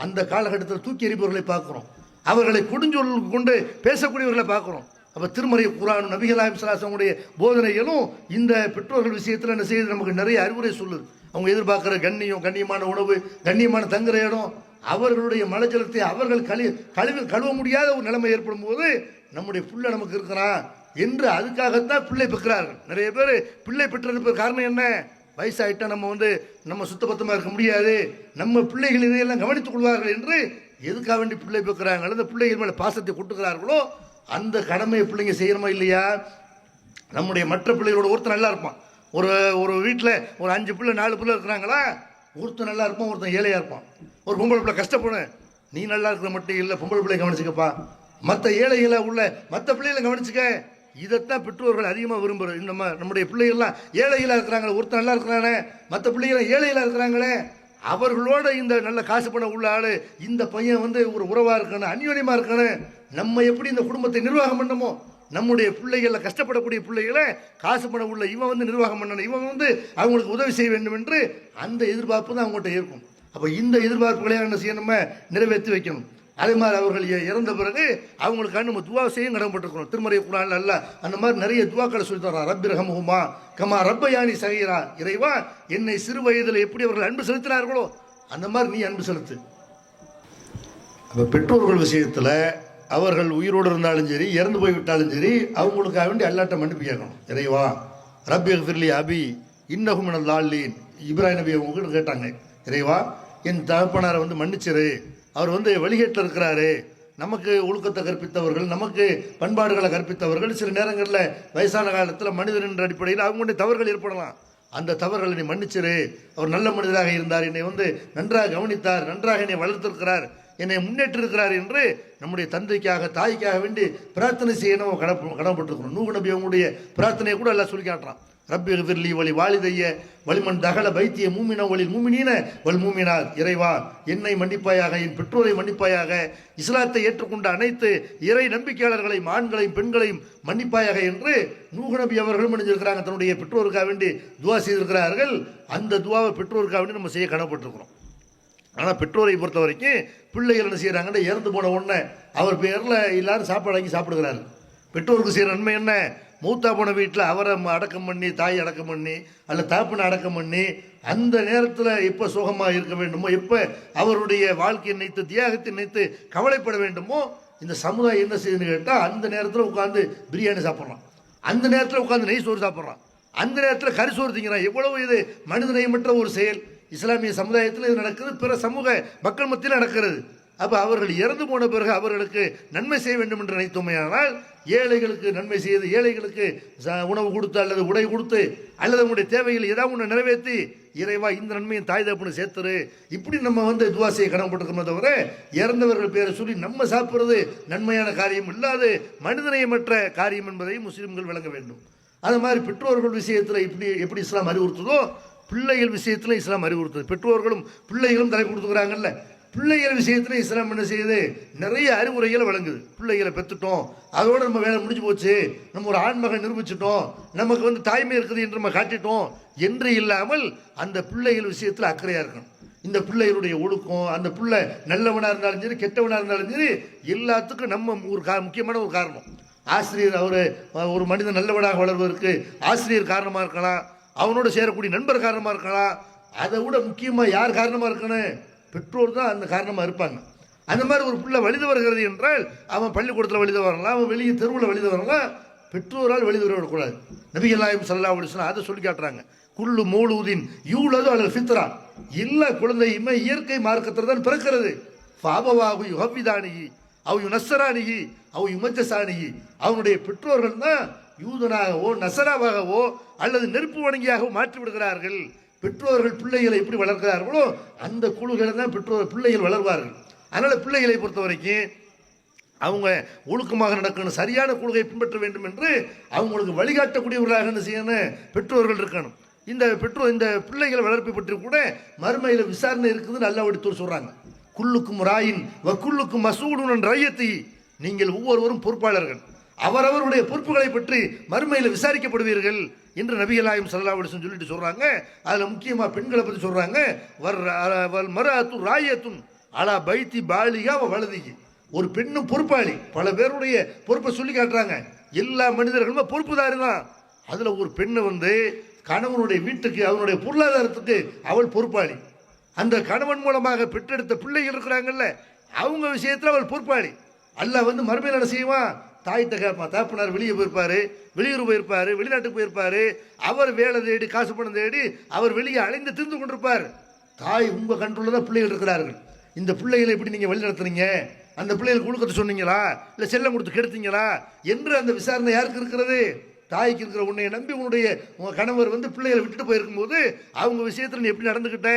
அந்த காலகட்டத்தில் தூக்கி எறிபவர்களை பார்க்குறோம். அவர்களை கொடுஞ்சொல் கொண்டு பேசக்கூடியவர்களை பார்க்குறோம். அப்போ திருமறை குர்ஆன் நபிகள் நாயகம் ஸல்லல்லாஹு அலைஹி வஸல்லம் போதனைகளும் இந்த பெற்றோர்கள் விஷயத்தில் என்ன செய்யுது? நமக்கு நிறைய அறிவுரை சொல்லுது. அவங்க எதிர்பார்க்குற கண்ணியம், கண்ணியமான உணவு, கண்ணியமான தங்குற இடம், அவர்களுடைய மலஜலத்தை அவர்கள் கழுவ முடியாத ஒரு நிலைமை ஏற்படும் போது நம்முடைய புள்ள நமக்கு இருக்கிறான் என்று அதுக்காகத்தான் பிள்ளை பெற்கிறார்கள். நிறைய பேர் பிள்ளை பெற்றிருப்ப காரணம் என்ன? வயசாகிட்டா நம்ம சுத்தபத்தமாக இருக்க முடியாது, நம்ம பிள்ளைகள் இதையெல்லாம் கவனித்துக் கொள்வார்கள் என்று எதுக்காக வேண்டி பிள்ளை பெற்கிறாங்க. அந்த பிள்ளைகள் மேலே பாசத்தை கொட்டுகிறார்களோ அந்த கடமையை பிள்ளைங்க செய்யணுமா இல்லையா? நம்முடைய மற்ற பிள்ளைகளோட ஒருத்தர் நல்லா இருப்பான். ஒரு வீட்டில் ஒரு 5 பிள்ளை 4 பிள்ளை இருக்கிறாங்களா, ஒருத்தர் நல்லா இருப்பான், ஒருத்தன் ஏழையாக இருப்பான். ஒரு பொம்பளை பிள்ளை கஷ்டப்படும், நீ நல்லா இருக்கிற மட்டும் இல்லை, பொம்பளை பிள்ளையை கவனிச்சுக்கப்பா, மற்ற ஏழைகளை உள்ள மற்ற பிள்ளைகளை கவனிச்சுக்க. இதைத்தான் பெற்றோர்கள் அதிகமாக விரும்புகிறோம். நம்முடைய பிள்ளைகள்லாம் ஏழைகளாக இருக்கிறாங்களே, ஒருத்தர் நல்லா இருக்கிறானே, மற்ற பிள்ளைகள் ஏழைகளாக இருக்கிறாங்களே, அவர்களோட இந்த நல்ல காசு பணம் உள்ள ஆள் இந்த பையன் ஒரு உறவாக இருக்கணும், அந்யோன்யமாக இருக்கணும். நம்ம எப்படி இந்த குடும்பத்தை நிர்வாகம் பண்ணமோ, நம்முடைய பிள்ளைகளை கஷ்டப்படக்கூடிய பிள்ளைகளை காசு பணம் உள்ள இவன் நிர்வாகம் பண்ணணும், இவன் அவங்களுக்கு உதவி செய்ய வேண்டும் என்று அந்த எதிர்பார்ப்பு தான் அவங்கள்ட்ட இருக்கும். அப்போ இந்த எதிர்பார்ப்புகளை என்ன செய்யணும்? நம்ம நிறைவேற்றி வைக்கணும். அதே மாதிரி அவர்கள் இறந்த பிறகு அவங்களுக்காக நம்ம துவா செய்யும் கடமைப்பட்டிருக்கணும். திருமறை குர்ஆன்ல அல்லாஹ் அந்த மாதிரி நிறைய துவாக்களை சொல்லி தர்றான். ரப்பிர்ஹம்ஹுமா கமா ரப்பயானி சகீரா, இறைவா என்னை சிறு வயதில் எப்படி அவர்கள் அன்பு செலுத்தினார்களோ அந்த மாதிரி நீ அன்பு செலுத்து. அப்போ பெற்றோர்கள் விஷயத்தில் அவர்கள் உயிரோடு இருந்தாலும் சரி, இறந்து போய்விட்டாலும் சரி, அவங்களுக்காக வேண்டி அல்லாட்ட மன்னிப்பு கேட்கணும். இறைவா ரப்பி ஃபிர்லி அபி இன்னஹு மினல் லாலீன், இப்ராஹிம் நபி அவங்க கேட்டாங்க, இறைவா என் தகப்பனாரை மன்னிச்சிரு, அவர் வழிகேட்டில் இருக்கிறாரு, நமக்கு ஒழுக்கத்தை கற்பித்தவர்கள், நமக்கு பண்பாடுகளை கற்பித்தவர்கள், சில நேரங்களில் வயசான காலத்தில் மனிதன் என்ற அடிப்படையில் அவங்களுடைய தவறுகள் ஏற்படலாம், அந்த தவறுகளை நீ மன்னிச்சிரு, அவர் நல்ல மனிதராக இருந்தார், என்னை நன்றாக கவனித்தார், நன்றாக என்னை வளர்த்திருக்கிறார், என்னை முன்னேற்றிருக்கிறார் என்று நம்முடைய தந்தைக்காக தாய்க்காக வேண்டி பிரார்த்தனை செய்யணும் கடமைப்பட்டிருக்கணும். நூஹ் நபி அவங்களுடைய பிரார்த்தனையை கூட எல்லாம் சொல்லி காட்டுறான். ரப்பி ஃபிர்லி வலி வாலிதைய வலிமன் தகல பைத்திய மூமின வலில் மூமினீன வல் மூமினார், இறைவா என்னை மன்னிப்பாயாக, என் பெற்றோரை மன்னிப்பாயாக, இஸ்லாத்தை ஏற்றுக்கொண்ட அனைத்து இறை நம்பிக்கையாளர்களையும் ஆண்களையும் பெண்களையும் மன்னிப்பாயாக என்று நூஹ் நபி அவர்களும் மன்னிச்சிருக்கிறாங்க. தன்னுடைய பெற்றோருக்காக வேண்டி துவா செய்திருக்கிறார்கள். அந்த துவாவை பெற்றோருக்காக வேண்டி நம்ம செய்ய கடமைப்பட்டிருக்கிறோம். ஆனால் பெற்றோரை பொறுத்த வரைக்கும் பிள்ளைகள் என்ன செய்கிறாங்கன்னா, இறந்து போன உடனே அவர் பேரில் எல்லாரும் சாப்பாடு வாங்கி சாப்பிடுகிறார்கள். பெற்றோருக்கு செய்கிற நன்மை என்ன? மூத்தா போன வீட்டில் அவரை அடக்கம் பண்ணி, தாய் அடக்கம் பண்ணி, அல்ல தாப்பனை அடக்கம் பண்ணி, அந்த நேரத்தில் எப்போ சுகமாக இருக்க வேண்டுமோ, எப்போ அவருடைய வாழ்க்கையை நினைத்து தியாகத்தை நினைத்து கவலைப்பட வேண்டுமோ, இந்த சமுதாயம் என்ன செய்யுதுன்னு கேட்டால், அந்த நேரத்தில் உட்காந்து பிரியாணி சாப்பிட்றான், அந்த நேரத்தில் உட்காந்து நெய் சோறு சாப்பிட்றான், அந்த நேரத்தில் கரிசோறு திங்கிறான். எவ்வளவு இது மனிதநேயமற்ற ஒரு செயல்! இஸ்லாமிய சமுதாயத்தில் இது நடக்குது, பிற சமூக மக்கள் மத்தியில் நடக்கிறது. அப்போ அவர்கள் இறந்து போன பிறகு அவர்களுக்கு நன்மை செய்ய வேண்டும் என்று நினைத்தோமையானால், ஏழைகளுக்கு நன்மை செய்து, ஏழைகளுக்கு உணவு கொடுத்து அல்லது உடை கொடுத்து அல்லது அவங்களுடைய தேவைகள் ஏதாவது ஒன்று நிறைவேற்றி, இறைவா இந்த நன்மையை தாய் தகப்பனை சேர்த்துரு, இப்படி நம்ம துவா செய்ய கடமைப்பட்டிருக்கோமே தவிர, இறந்தவர்கள் பேரை சொல்லி நம்ம சாப்பிட்றது நன்மையான காரியம் இல்லாது மனிதநேயமற்ற காரியம் என்பதை முஸ்லிம்கள் விளங்க வேண்டும். அது மாதிரி பெற்றோர்கள் விஷயத்தில் எப்படி இஸ்லாம் அறிவுறுத்துதோ, பிள்ளைகள் விஷயத்தில் இஸ்லாம் அறிவுறுத்துது. பெற்றோர்களும் பிள்ளைகளும் தலை கொடுத்துக்கிறாங்கல்ல, பிள்ளைகள் விஷயத்தில் இஸ்லாம் என்ன செய்யுது? நிறைய அறிவுரைகளை வழங்குது. பிள்ளைகளை பெற்றுட்டோம், அதோடு நம்ம வேலை முடிஞ்சு போச்சு, நம்ம ஒரு ஆண்மகன் நிரூபிச்சிட்டோம், நமக்கு தாய்மை இருக்குது என்று நம்ம காட்டிட்டோம் என்று இல்லாமல் அந்த பிள்ளைகள் விஷயத்தில் அக்கறையாக இருக்கணும். இந்த பிள்ளைகளுடைய ஒழுக்கம், அந்த பிள்ளை நல்லவனாக இருந்தாலும் சரி கெட்டவனாக இருந்தாலும் சரி, எல்லாத்துக்கும் நம்ம ஒரு முக்கியமான ஒரு காரணம். ஆசிரியர் ஒரு மனிதன் நல்லவனாக வளர்வதற்கு ஆசிரியர் காரணமாக இருக்கலாம், அவனோட சேரக்கூடிய நண்பர் காரணமாக இருக்கலாம். அதை விட முக்கியமாக யார் காரணமாக இருக்கணும்? பெற்றோர் தான் அந்த காரணமாக இருப்பாங்க. அந்த மாதிரி ஒரு பிள்ளை வழிது வருகிறது என்றால் அவன் பள்ளிக்கூடத்தில் வழிது வரலாம், அவன் வெளியே தெருவில் வழிது வரலாம், பெற்றோரால் வழிது வரக்கூடாது. நபிகள் நாயகம் ஸல்லல்லாஹு அலைஹி வஸல்லம் அதை சொல்லி காட்டுறாங்க. குல்லு மௌலூதின் யூலது அலல் ஃபித்ரா, எல்லா குழந்தையுமே இயற்கை மார்க்கத்தில் தான் பிறக்கிறது. ஃபாபவாஹு யுஹவ்விதானிஹி அவ் யுனஸ்ஸரானிஹி அவ் யுமஜ்ஜசானிஹி, அவனுடைய பெற்றோர்கள் தான் யூதனாகவோ நசராவாகவோ அல்லது நெருப்பு வணங்கியாகவோ மாற்றி விடுகிறார்கள். பெற்றோர்கள் பிள்ளைகளை எப்படி வளர்க்கிறார்களோ அந்த குழுகளை தான் பிள்ளைகள் வளர்வார்கள். அதனால் பிள்ளைகளை பொறுத்த வரைக்கும் அவங்க ஒழுக்கமாக நடக்கணும், சரியான கொள்கையை பின்பற்ற வேண்டும் என்று அவங்களுக்கு வழிகாட்டக்கூடியவர்களாக என்ன செய்யணும்? பெற்றோர்கள் இருக்கணும். இந்த பிள்ளைகளை வளர்ப்பை பற்றி கூட மறுமையில் விசாரணை இருக்குதுன்னு அல்லாஹ் எடுத்து சொல்றாங்க. குல்லுக்கும் ராயின் வ குல்லுக்கும் மசூலுன் ரய்யத்தி, நீங்கள் ஒவ்வொருவரும் பொறுப்பாளர்கள், அவரவருடைய பொறுப்புகளை பற்றி மறுமையில் விசாரிக்கப்படுவீர்கள் என்று நபிகள் நாயகம் ஸல்லல்லாஹு அலைஹி வஸல்லம் சொல்லிட்டு சொல்றாங்க. அதில் முக்கியமாக பெண்களை பற்றி சொல்றாங்க. வல் மர்அத்து ராயத்துன் அலா பைத்தி பாலிகா வலதிகி, ஒரு பெண்ணும் பொறுப்பாளி. பல பேருடைய பொறுப்பை சொல்லி காட்டுறாங்க. எல்லா மனிதர்களுமே பொறுப்புதாரி தான். அதில் ஒரு பெண்ணை கணவனுடைய வீட்டுக்கு, அவனுடைய பொருளாதாரத்துக்கு அவள் பொறுப்பாளி. அந்த கணவன் மூலமாக பெற்றெடுத்த பிள்ளைகள் இருக்கிறாங்கல்ல, அவங்க விஷயத்தில் அவள் பொறுப்பாளி. அல்லாஹ் மறுமையில் என்ன செய்வான்? தாயிட்ட கேட்பான். தாப்பனார் வெளியே போயிருப்பாரு, வெளியூர் போயிருப்பாரு, வெளிநாட்டுக்கு போயிருப்பாரு, அவர் வேலை தேடி காசு பணம் தேடி அவர் வெளியே அலைந்து திரிந்து கொண்டிருப்பார். தாய் உங்க கண்ட்ரோலில் தான் பிள்ளைகள் இருக்கிறார்கள். இந்த பிள்ளைகளை எப்படி நீங்கள் வழி நடத்துறீங்க? அந்த பிள்ளைகளுக்கு ஒழுக்கத்தை சொன்னீங்களா, இல்லை செல்லம் கொடுத்து கெடுத்தீங்களா என்று அந்த விசாரணை யாருக்கு இருக்கிறது? தாய்க்கு இருக்கிற. உன்னை நம்பி உங்க கணவர் பிள்ளைகளை விட்டுட்டு போயிருக்கும் போது அவங்க விஷயத்தில் நீ எப்படி நடந்துக்கிட்ட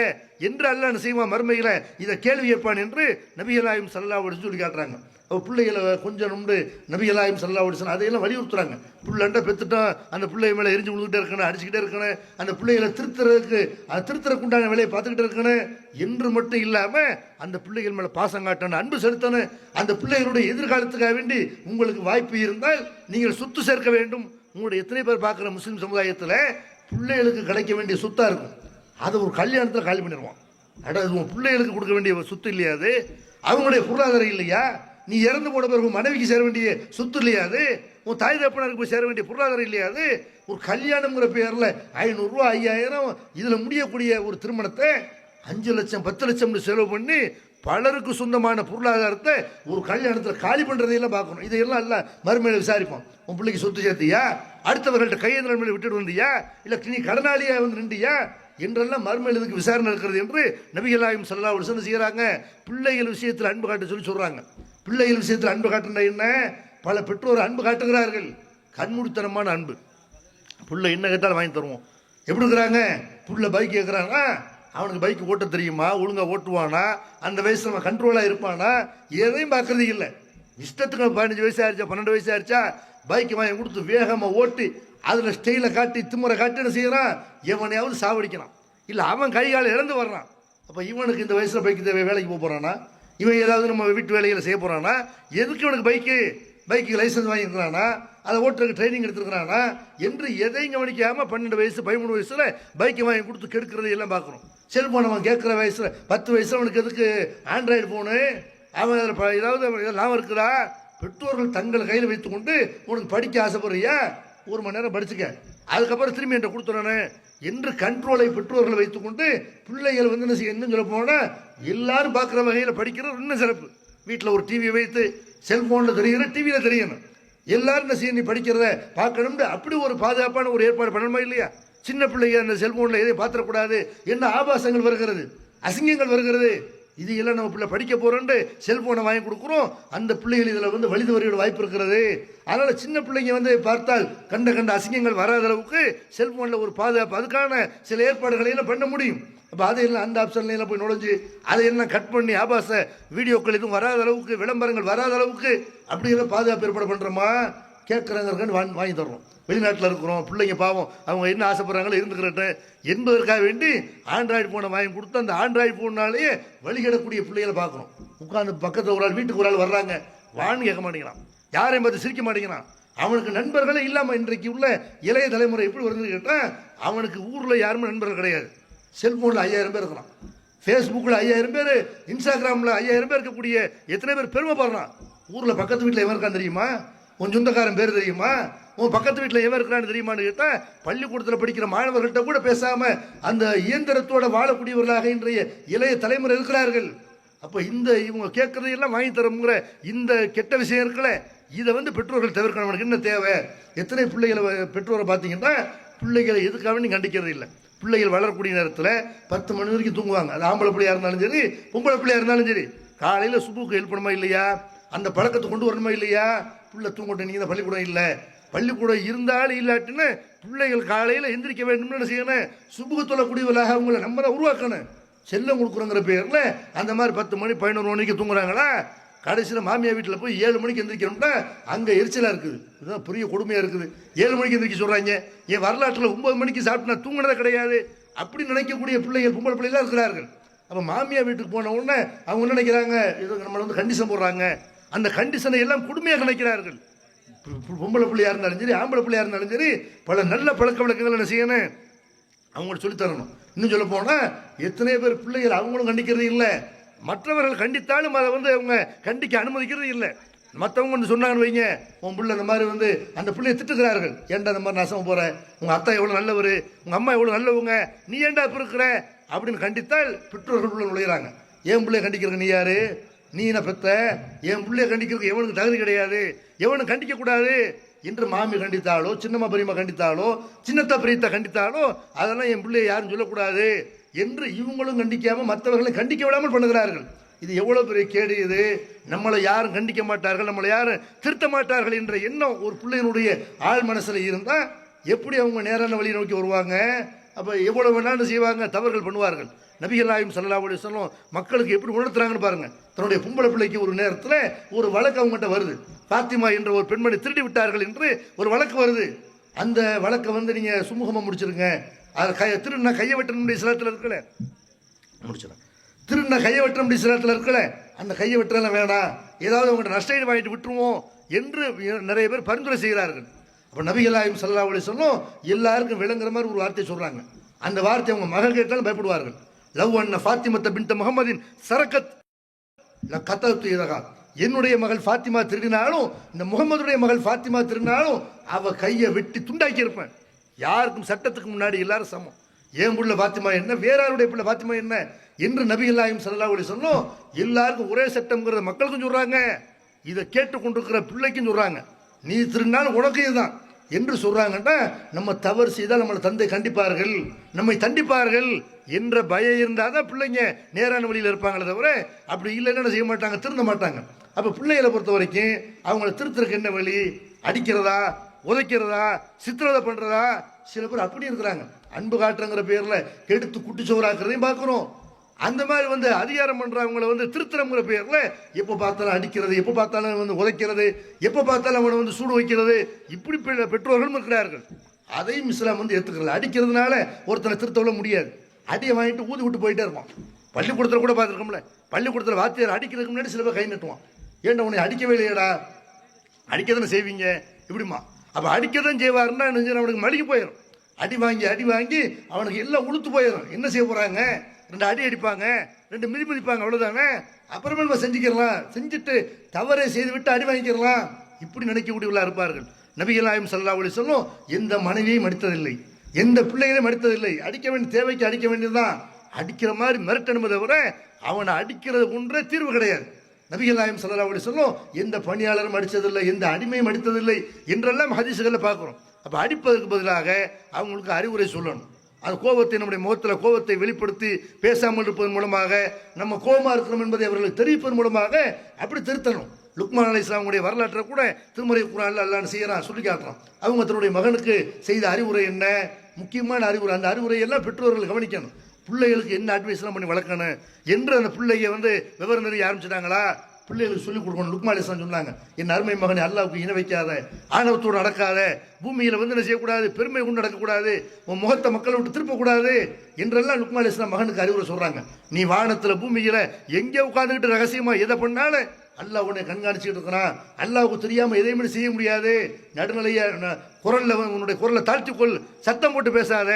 என்று அல்லாஹ் என்ன செய்வான்? மறுமையில் இதை கேள்வி கேட்பான் என்று நபிகள் நாயகம் ஸல்லல்லாஹு அலைஹி வஸல்லம் சொல்லி காட்டுறாங்க. பிள்ளைகளை கொஞ்சம் நம்பு நபிகள் நாயகம் ஸல்லல்லாஹு அலைஹி வஸல்லம் அதையெல்லாம் வலியுறுத்துறாங்க. பிள்ளைண்ட பெற்றுட்டோம், அந்த பிள்ளை மேலே எரிஞ்சு விழுந்துகிட்டே இருக்கணும், அடிச்சுக்கிட்டே இருக்கணும், அந்த பிள்ளைகளை திருத்தறக்குண்டான வேலையை பார்த்துக்கிட்டே இருக்கணும் என்று மட்டும் இல்லாமல் அந்த பிள்ளைகள் மேலே பாசம் காட்டணும், அன்பு செலுத்தணும். அந்த பிள்ளைகளுடைய எதிர்காலத்துக்காக வேண்டி உங்களுக்கு வாய்ப்பு இருந்தால் நீங்கள் சொத்து சேர்க்க வேண்டும். உங்களுடைய எத்தனை பேர் பார்க்குற முஸ்லீம் சமுதாயத்தில் பிள்ளைகளுக்கு கிடைக்க வேண்டிய சொத்தாக இருக்கும், அதை ஒரு கல்யாணத்தில் காலி பண்ணிடுவான். அது உன் பிள்ளைகளுக்கு கொடுக்க வேண்டிய சொத்து இல்லையா? அது அவங்களுடைய பொருளாதாரம் இல்லையா? நீ இறந்து போன பிறகு மனைவிக்கு சேர வேண்டிய சொத்து இல்லையா? அது உன் தாய் தகப்பனருக்கு போய் சேர வேண்டிய பொருளாதாரம் இல்லையா? அது ஒரு கல்யாணம்ங்கிற பேரில் 500 ரூபா 5000 இதில் முடியக்கூடிய ஒரு திருமணத்தை 5 லட்சம் 10 லட்சம் செலவு பண்ணி பலருக்கு சொந்தமான பொருளாதாரத்தை ஒரு கல்யாணத்தில் காலி பண்ணுறதையெல்லாம் பார்க்கணும். இதையெல்லாம் இல்லை மறுமையில் விசாரிப்போம். உன் பிள்ளைக்கு சொத்து சேர்த்தியா, அடுத்தவர்கள்ட்ட கையெழுந்த நிலைமையில் விட்டுட்டு வந்தியா, இல்லை நீ கடனாளியா நின்றியா என்றெல்லாம் மறுமையில் இதுக்கு விசாரணை இருக்கிறது என்று நபிகள் நாயகம் ஸல்லல்லாஹு அலைஹி வஸல்லம் செய்கிறாங்க. பிள்ளைகள் விஷயத்தில் அன்பு காட்ட சொல்கிறாங்க. பிள்ளைகள் விஷயத்தில் அன்பு காட்டுனா என்ன? பல பெற்றோர் அன்பு காட்டுகிறார்கள், கண்மூடித்தனமான அன்பு. பிள்ளை என்ன கேட்டாலும் வாங்கி தருவோம். எப்படி இருக்கிறாங்க? புள்ள பைக் கேட்குறாங்க, அவனுக்கு பைக் ஓட்ட தெரியுமா, ஒழுங்காக ஓட்டுவானா, அந்த வயசில் அவன் கண்ட்ரோலாக இருப்பானா, எதையும் பார்க்கறது இல்லை. இஷ்டத்துக்கு 15 வயசு ஆயிடுச்சா 12 வயசு ஆயிடுச்சா பைக்கை வாங்கி கொடுத்து வேகமாக ஓட்டி அதில் ஸ்டைலை காட்டி திமுறை காட்டி என்ன செய்கிறான்? எவனையாவது சாவடிக்கிறான், இல்லை அவன் கைகால இழந்து வர்றான். அப்போ இவனுக்கு இந்த வயசில் பைக்கு தேவை, வேலைக்கு போக போகிறானா, இவன் ஏதாவது நம்ம வீட்டு வேலைகளை செய்ய போகிறானா, எதுக்கு இவனுக்கு பைக்கு லைசன்ஸ் வாங்கியிருக்கிறானா, அதை ஓட்டுறதுக்கு ட்ரைனிங் எடுத்துருக்கிறானா என்று எதையும் கவனிக்காமல் 12 வயசு 13 வயசில் பைக்கை வாங்கி கொடுத்து கெடுக்கிறது எல்லாம் பார்க்குறோம். செல்ஃபோன் அவன் கேட்குற வயசில் 10 வயசில் அவனுக்கு எதுக்கு ஆண்ட்ராய்டு ஃபோனு, அவன் அதில் ஏதாவது லாபம் இருக்குதா? பெற்றோர்கள் தங்கள் கையில் வைத்துக்கொண்டு உனக்கு படிக்க ஆசைப்படுறியா, 1 மணி நேரம் படிச்சுக்க, அதுக்கப்புறம் திரும்பி என்கிட்ட கொடுத்துறானே என்று கண்ட்ரோலை பெற்றோர்களை வைத்துக்கொண்டு பிள்ளைகள் என்ன செய்ய இன்னும் சொல்ல போனால் எல்லாரும் பார்க்குற வகையில் படிக்கிறது இன்னும் சிறப்பு. வீட்டில் ஒரு டிவியை வைத்து செல்ஃபோனில் தெரிகிற டிவியில் தெரியணும், எல்லாரும் என்ன செய்ய நீ படிக்கிறத பார்க்கணும்னு அப்படி ஒரு பாதுகாப்பான ஒரு ஏற்பாடு பண்ணணுமா இல்லையா? சின்ன பிள்ளைங்க அந்த செல்ஃபோனில் எதையும் பார்த்துடக்கூடாது, என்ன ஆபாசங்கள் வருகிறது, அசிங்கங்கள் வருகிறது, இது எல்லாம் நம்ம பிள்ளை படிக்க போகிறோன்ட்டு செல்ஃபோனை வாங்கி கொடுக்குறோம். அந்த பிள்ளைகள் இதில் வலிது வரையோட வாய்ப்பு இருக்கிறது. அதனால் சின்ன பிள்ளைங்க பார்த்தால் கண்ட அசிங்கங்கள் வராத அளவுக்கு செல்ஃபோனில் ஒரு பாதுகாப்பு, அதுக்கான சில ஏற்பாடுகளையெல்லாம் பண்ண முடியும். அப்போ அதையெல்லாம் அந்த ஆப்ஷன்லாம் போய் நுழைஞ்சு அதையெல்லாம் கட் பண்ணி ஆபாச வீடியோக்கள் எதுவும் வராத அளவுக்கு, விளம்பரங்கள் வராத அளவுக்கு அப்படியெல்லாம் பாதுகாப்பு ஏற்பாடு பண்ணுறோமா? கேட்குறாங்கன்னு வாங்கி தர்றோம். வெளிநாட்டில் இருக்கிறோம், பிள்ளைங்க பாவம் அவங்க என்ன ஆசைப்படுறாங்களோ இருந்துக்கிறேன் என்பதற்காக வேண்டி ஆண்ட்ராய்டு ஃபோனை வாங்கி கொடுத்து அந்த ஆண்ட்ராய்டு ஃபோன்னாலேயே வழிகிடக்கூடிய பிள்ளைகளை பார்க்குறோம். உட்காந்து பக்கத்தில் ஒரு ஆள், வீட்டுக்கு ஒரு ஆள் வர்றாங்க, வான்னு கேட்க மாட்டேங்கிறான், யாரையும் பார்த்து சிரிக்க மாட்டேங்கிறான். அவனுக்கு நண்பர்களே இல்லாமல் இன்றைக்கு உள்ள இளைய தலைமுறை எப்படி வருதுன்னு கேட்டால் அவனுக்கு ஊரில் யாருமே நண்பர்கள் கிடையாது. செல்ஃபோனில் 5000 பேர் இருக்கிறான், ஃபேஸ்புக்கில் 5000 பேர், இன்ஸ்டாகிராமில் 5000 பேர் இருக்கக்கூடிய எத்தனை பேர் பெருமைப்படுறான். ஊரில் பக்கத்து வீட்டில் எவன் இருக்கான் தெரியுமா? உன் சொந்தக்காரன் பேர் தெரியுமா, உன் பக்கத்து வீட்டில் எவன் இருக்கிறான்னு தெரியுமான்னு கேட்டால் பள்ளிக்கூடத்தில் படிக்கிற மாணவர்கள்ட்ட கூட பேசாமல் அந்த இயந்திரத்தோட வாழக்கூடியவர்களாக இன்றைய இளைய தலைமுறை இருக்கிறார்கள். அப்போ இவங்க கேட்கறதையெல்லாம் வாங்கி தரமுங்கிற இந்த கெட்ட விஷயம் இருக்குல்ல, இதை பெற்றோர்கள் தவிர்க்கணும். நமக்கு என்ன தேவை? எத்தனை பிள்ளைகளை பெற்றோரை பார்த்தீங்கன்னா பிள்ளைகளை எதுக்காக நீ கண்டிக்கிறது இல்லை. பிள்ளைகள் வளரக்கூடிய நேரத்தில் 10 மணி வரைக்கும் தூங்குவாங்க. அது ஆம்பளை பிள்ளையாக இருந்தாலும் சரி, பொம்பளை பிள்ளையாக இருந்தாலும் சரி. காலையில் சுபுக்கு ஹெல்ப் பண்ணுமா இல்லையா? அந்த பழக்கத்தை கொண்டு வரணுமா இல்லையா? பிள்ளை தூங்கட்டும், நீங்கள் தான் பள்ளிக்கூடம் இல்லை, பள்ளிக்கூடம் இருந்தாலும் இல்லாட்டின்னு பிள்ளைகள் காலையில் எந்திரிக்க வேண்டும்னு என்ன செய்யணும்? சுபுக்கு சொல்லக்கூடியவர்களாக அவங்கள நம்ம தான் உருவாக்கணும். செல்லம் கொடுக்குறோங்கிற பேரில் அந்த மாதிரி 10 மணி 11 மணிக்கு தூங்குறாங்களா, கடைசியில் மாமியார் வீட்டில் போய் 7 மணிக்கு எந்திரிக்கணும்னா அங்கே எரிச்சலாக இருக்குது. இதுதான் பெரிய கொடுமையாக இருக்குது. 7 மணிக்கு எந்திரிக்க சொல்கிறாங்க. என் வரலாற்றில் 9 மணிக்கு சாப்பிட்டு நான் தூங்கினதே கிடையாது அப்படி நினைக்கக்கூடிய பிள்ளைகள், பொம்பளை பிள்ளைகளாக இருக்கிறார்கள். அப்போ மாமியார் வீட்டுக்கு போன உடனே அவங்க என்ன நினைக்கிறாங்க? இது நம்மளை கண்டிஷன் போடுறாங்க. அந்த கண்டிஷனை எல்லாம் கொடுமையாக நினைக்கிறார்கள். பொம்பளை பிள்ளையாக இருந்தாலும் சரி, ஆம்பளை பிள்ளையாக இருந்தாலும் சரி, பல நல்ல பழக்க வழக்கங்கள் என்ன செய்யணும்? அவங்களுக்கு சொல்லித்தரணும். இன்னும் சொல்ல போனால் எத்தனை பேர் பிள்ளைகள் அவங்களும் கண்டிக்கிறது இல்லை, மற்றவர்கள் கண்டித்தாலும் அதை அவங்க கண்டிக்க அனுமதிக்கிறது இல்லை. மற்றவங்க சொன்னாங்கன்னு வைங்க, உன் பிள்ளை இந்த மாதிரி அந்த பிள்ளையை திட்டுக்கிறார்கள். ஏன்டா இந்த மாதிரி நாசமாக போகிற, உங்கள் அத்தா எவ்வளோ நல்லவர், உங்கள் அம்மா எவ்வளோ நல்லவங்க, நீ ஏன்டா இப்போ இருக்கிற அப்படின்னு கண்டித்தால் பெற்றோர்கள் நுழையிறாங்க. என் பிள்ளைய கண்டிக்கிறதுக்கு நீ யாரு? நீ என்ன பெத்த? என் பிள்ளைய கண்டிக்கிறதுக்கு எவனுக்கு தகுதி கிடையாது, எவனும் கண்டிக்கக்கூடாது என்று மாமி கண்டித்தாலோ, சின்னம்மா பெரியம்மா கண்டித்தாலோ, சின்னத்தா பெரியத்தா கண்டித்தாலோ அதெல்லாம் என் பிள்ளைய யாரும் சொல்லக்கூடாது என்று இவங்களும் கண்டிக்காமல் மற்றவர்களை கண்டிக்க விடாமல் பண்ணுகிறார்கள். இது எவ்வளோ பெரிய கேடு! இது நம்மளை யாரும் கண்டிக்க மாட்டார்கள், நம்மளை யாரும் திருத்த மாட்டார்கள் என்ற எண்ணம் ஒரு பிள்ளையினுடைய ஆழ் மனசில் இருந்தால் எப்படி அவங்க நேரான வழியை நோக்கி வருவாங்க? அப்போ எவ்வளோ வேணாலும் செய்வாங்க, தவறுகள் பண்ணுவார்கள். நபிகள் நாயகம் ஸல்லல்லாஹு அலைஹி வஸல்லம் மக்களுக்கு எப்படி உணர்த்துறாங்கன்னு பாருங்க. தன்னுடைய பொம்பளை பிள்ளைக்கு ஒரு நேரத்தில் ஒரு வழக்கு அவங்ககிட்ட வருது. பாத்திமா என்ற ஒரு பெண்மணி திருடி விட்டார்கள் என்று ஒரு வழக்கு வருது. அந்த வழக்கை நீங்கள் சுமூகமாக முடிச்சிருங்க. அது திருநா கையை வெட்டணும் சிலத்தில் இருக்கல, முடிச்சிடறேன். திருநா கையை வெட்டணும் சிலத்தில் இருக்கல, அந்த கையை வெட்டுறதுலாம் வேணாம், ஏதாவது அவங்கள்ட்ட நஷ்டம் வாங்கிட்டு விட்டுருவோம் என்று நிறைய பேர் பரிந்துரை செய்கிறார்கள். அப்போ நபிகள் நாயகம் ஸல்லல்லாஹு அலைஹி வஸல்லம் எல்லாருக்கும் விளங்குற மாதிரி ஒரு வார்த்தை சொல்கிறாங்க. அந்த வார்த்தை அவங்க மகள் கேட்டாலும் பயப்படுவார்கள். லவ் அன்ன ஃபாத்திமத்த பின்த முஹம்மதின் சரக்கத் கத்தத்து இதகா, என்னுடைய மகள் ஃபாத்திமா திருடினாலும், இந்த முகமதுடைய மகள் ஃபாத்திமா திருடினாலும் அவ கையை வெட்டி துண்டாக்கி இருப்பேன். யாருக்கும் சட்டத்துக்கு முன்னாடி எல்லாரும் சமம். என் புள்ள ஃபாத்திமா என்ன, வேற யாருடைய பிள்ளை ஃபாத்திமா என்ன என்று நபிகள் நாயகம் ஸல்லல்லாஹு அலைஹி வஸல்லம் எல்லாருக்கும் ஒரே சட்டம்ங்கிறத மக்களுக்கும் சொல்றாங்க. இதை கேட்டுக்கொண்டிருக்கிற பிள்ளைக்கும் சொல்றாங்க. நீ திருநாள் உனக்கு இதுதான் என்று சொல்றாங்கன்னா, நம்ம தவறு செய்தால் நம்மளை தந்தை கண்டிப்பார்கள், நம்மை தண்டிப்பார்கள் என்ற பயம் இருந்தால் தான் பிள்ளைங்க நேரான வழியில் இருப்பாங்களே தவிர அப்படி இல்லைன்னு செய்ய மாட்டாங்க, திருந்த மாட்டாங்க. அப்போ பிள்ளைகளை பொறுத்த வரைக்கும் அவங்கள திருத்துறதுக்கு என்ன வழி? அடிக்கிறதா, உதைக்கிறதா, சித்திரவதை பண்ணுறதா? சில பேர் அப்படி இருக்கிறாங்க. அன்பு காட்டுறங்கிற பேரில் கெடுத்து குட்டி சோறாக்குறதையும் பார்க்குறோம். அந்த மாதிரி அதிகாரம் பண்ணுறவங்களை திருத்தரங்கிற பேரில் எப்போ பார்த்தாலும் அடிக்கிறது, எப்போ பார்த்தாலும் உதைக்கிறது, எப்போ பார்த்தாலும் அவனை சூடு வைக்கிறது, இப்படி பெற்றோர்களும் இருக்கிறார்கள். அதையும் இஸ்லாம் ஏற்றுக்கிறது. அடிக்கிறதுனால ஒருத்தனை திருத்தவிட முடியாது. அடியை வாங்கிட்டு ஊதி விட்டு போயிட்டே இருப்பான். பள்ளிக்கூடத்தில் கூட பார்த்துருக்கோம்ல, பள்ளிக்கூடத்தில் வாத்தியார் அடிக்கிறதுக்கு முன்னாடி சில பேர் கை நட்டுவான். ஏன்டா உன்னை அடிக்கவே இல்லையடா, அடிக்க தானே செய்வீங்க இப்படிமா. அப்போ அடிக்க தான் செய்வாருன்னா அவனுக்கு மடிக்கு போயிடும். அடி வாங்கி அவனுக்கு எல்லாம் உளுத்து போயிடும். என்ன செய்ய போகிறாங்க? 2 அடி அடிப்பாங்க, 2 மிதிப்பாங்க, அவ்வளோதானே. அப்புறமே நம்ம செஞ்சுக்கலாம், செஞ்சுட்டு தவறை செய்து விட்டு அடி வாங்கிக்கிறலாம், இப்படி நினைக்கக்கூடியவர்களாக இருப்பார்கள். நபிகள் நாயகம் ஸல்லல்லாஹு அலைஹி வஸல்லம் எந்த மனைவியையும் அடித்ததில்லை, எந்த பிள்ளைகளையும் அடித்ததில்லை. அடிக்க வேண்டிய தேவைக்கு அடிக்க வேண்டியதுதான். அடிக்கிற மாதிரி மிரட்டணுமே தவிர அவனை அடிக்கிறது ஒன்றே தீர்வு கிடையாது. நபிகள் நாயகம் ஸல்லல்லாஹு அலைஹி வஸல்லம் எந்த பணியாளரும் அடித்ததில்லை, எந்த அடிமையும் அடித்ததில்லை என்றெல்லாம் ஹதீஸ்களில் பார்க்குறோம். அப்போ அடிப்பதற்கு பதிலாக அவங்களுக்கு அறிவுரை சொல்லணும். அந்த கோபத்தை, நம்முடைய முகத்தில் கோபத்தை வெளிப்படுத்தி பேசாமல் இருப்பதன் மூலமாக, நம்ம கோபமாக இருக்கிறோம் என்பதை அவர்களுக்கு தெரிவிப்பதன் மூலமாக அப்படி திருத்தணும். லுக்மான் அலைஹிஸ்ஸலாமுடைய வரலாற்றை கூட திருமறை குர்ஆன்ல அல்லாஹ் செய்யறான், சொல்லி காட்டுறான். அவங்க தன்னுடைய மகனுக்கு செய்த அறிவுரை என்ன, முக்கியமான அறிவுரை. அந்த அறிவுரையெல்லாம் பெற்றோர்கள் கவனிக்கணும். பிள்ளைகளுக்கு என்ன அட்வைஸ்லாம் பண்ணி வளர்க்கணும் என்று அந்த பிள்ளைங்க விவரம் தெரிய ஆரம்பிச்சிட்டாங்களா, பிள்ளைகளுக்கு சொல்லிக் கொடுக்கணும். லுக்மான் அலைஹிஸ்ஸலாம் சொன்னாங்க, என் அருமை மகனை அல்லாஹ்வுக்கு இணை வைக்காத, ஆணவத்தோடு நடக்காத, பூமியில் என்ன செய்யக்கூடாது, பெருமை கொண்டு நடக்கக்கூடாது, உன் முகத்தை மக்களை விட்டு திருப்பக்கூடாது என்றெல்லாம் லுக்மான் அலைஹிஸ்ஸலாம் மகனுக்கு அறிவுரை சொல்றாங்க. நீ வானத்தில் பூமியில் எங்கே உட்காந்துக்கிட்டு ரகசியமா எதை பண்ணாலும் அல்லாஹ் உன்னை கண்காணிச்சுட்டு இருக்கிறான். அல்லாஹ்வுக்கு தெரியாமல் எதையுமே செய்ய முடியாது. நடுநிலைய குரல்ல உன்னுடைய குரலை தாழ்த்திக்கொள், சத்தம் போட்டு பேசாத,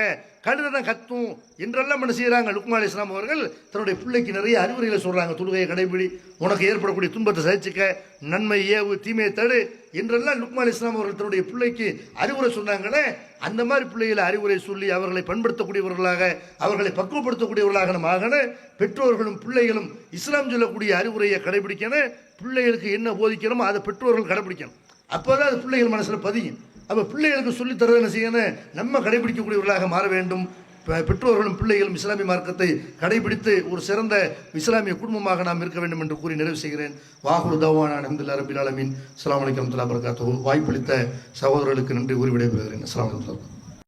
கழுதை தான் கத்தும் என்றெல்லாம் என்ன செய்கிறாங்க. லுக்மான் அலைஹிஸ்ஸலாம் அவர்கள் தன்னுடைய பிள்ளைக்கு நிறைய அறிவுரைகளை சொல்கிறாங்க. தொழுகையை கடைபிடி, உனக்கு ஏற்படக்கூடிய துன்பத்தை சகிச்சுக்க, நன்மை ஏவு தீமையை தடு என்றெல்லாம் லுக்மான் அலைஹிஸ்ஸலாம் அவர்கள் தன்னுடைய பிள்ளைக்கு அறிவுரை சொன்னாங்களே. அந்த மாதிரி பிள்ளைகளை அறிவுரை சொல்லி அவர்களை பண்படுத்தக்கூடியவர்களாக, அவர்களை பக்குவப்படுத்தக்கூடியவர்களாக நம்ம ஆகணும். பெற்றோர்களும் பிள்ளைகளும் இஸ்லாம் சொல்லக்கூடிய அறிவுரையை கடைபிடிக்கணும். பிள்ளைகளுக்கு என்ன போதிக்கணுமோ அதை பெற்றோர்கள் கடைபிடிக்கணும். அப்போதான் அது பிள்ளைகள் மனசில் பதியும். அப்போ பிள்ளைகளுக்கு சொல்லித் தரது என்ன செய்யணும், நம்ம கடைபிடிக்கக்கூடியவர்களாக மாற வேண்டும். பெற்றோர்களும் பிள்ளைகளும் இஸ்லாமிய மார்க்கத்தை கடைபிடித்து ஒரு சிறந்த இஸ்லாமிய குடும்பமாக நாம் இருக்க வேண்டும் என்று கூறி நிறைவு செய்கிறேன். வாகுரு தவானா அல்ஹம்துலில்லாஹி ரப்பில் ஆலமீன். அஸ்ஸலாமு அலைக்கும் வரஹ்மத்துல்லாஹி வபரகாத்துஹு. வாய்ப்பளித்த சகோதரர்களுக்கு நன்றி கூறி விடைபெறுகிறேன். அஸ்ஸலாமு அலைக்கும்.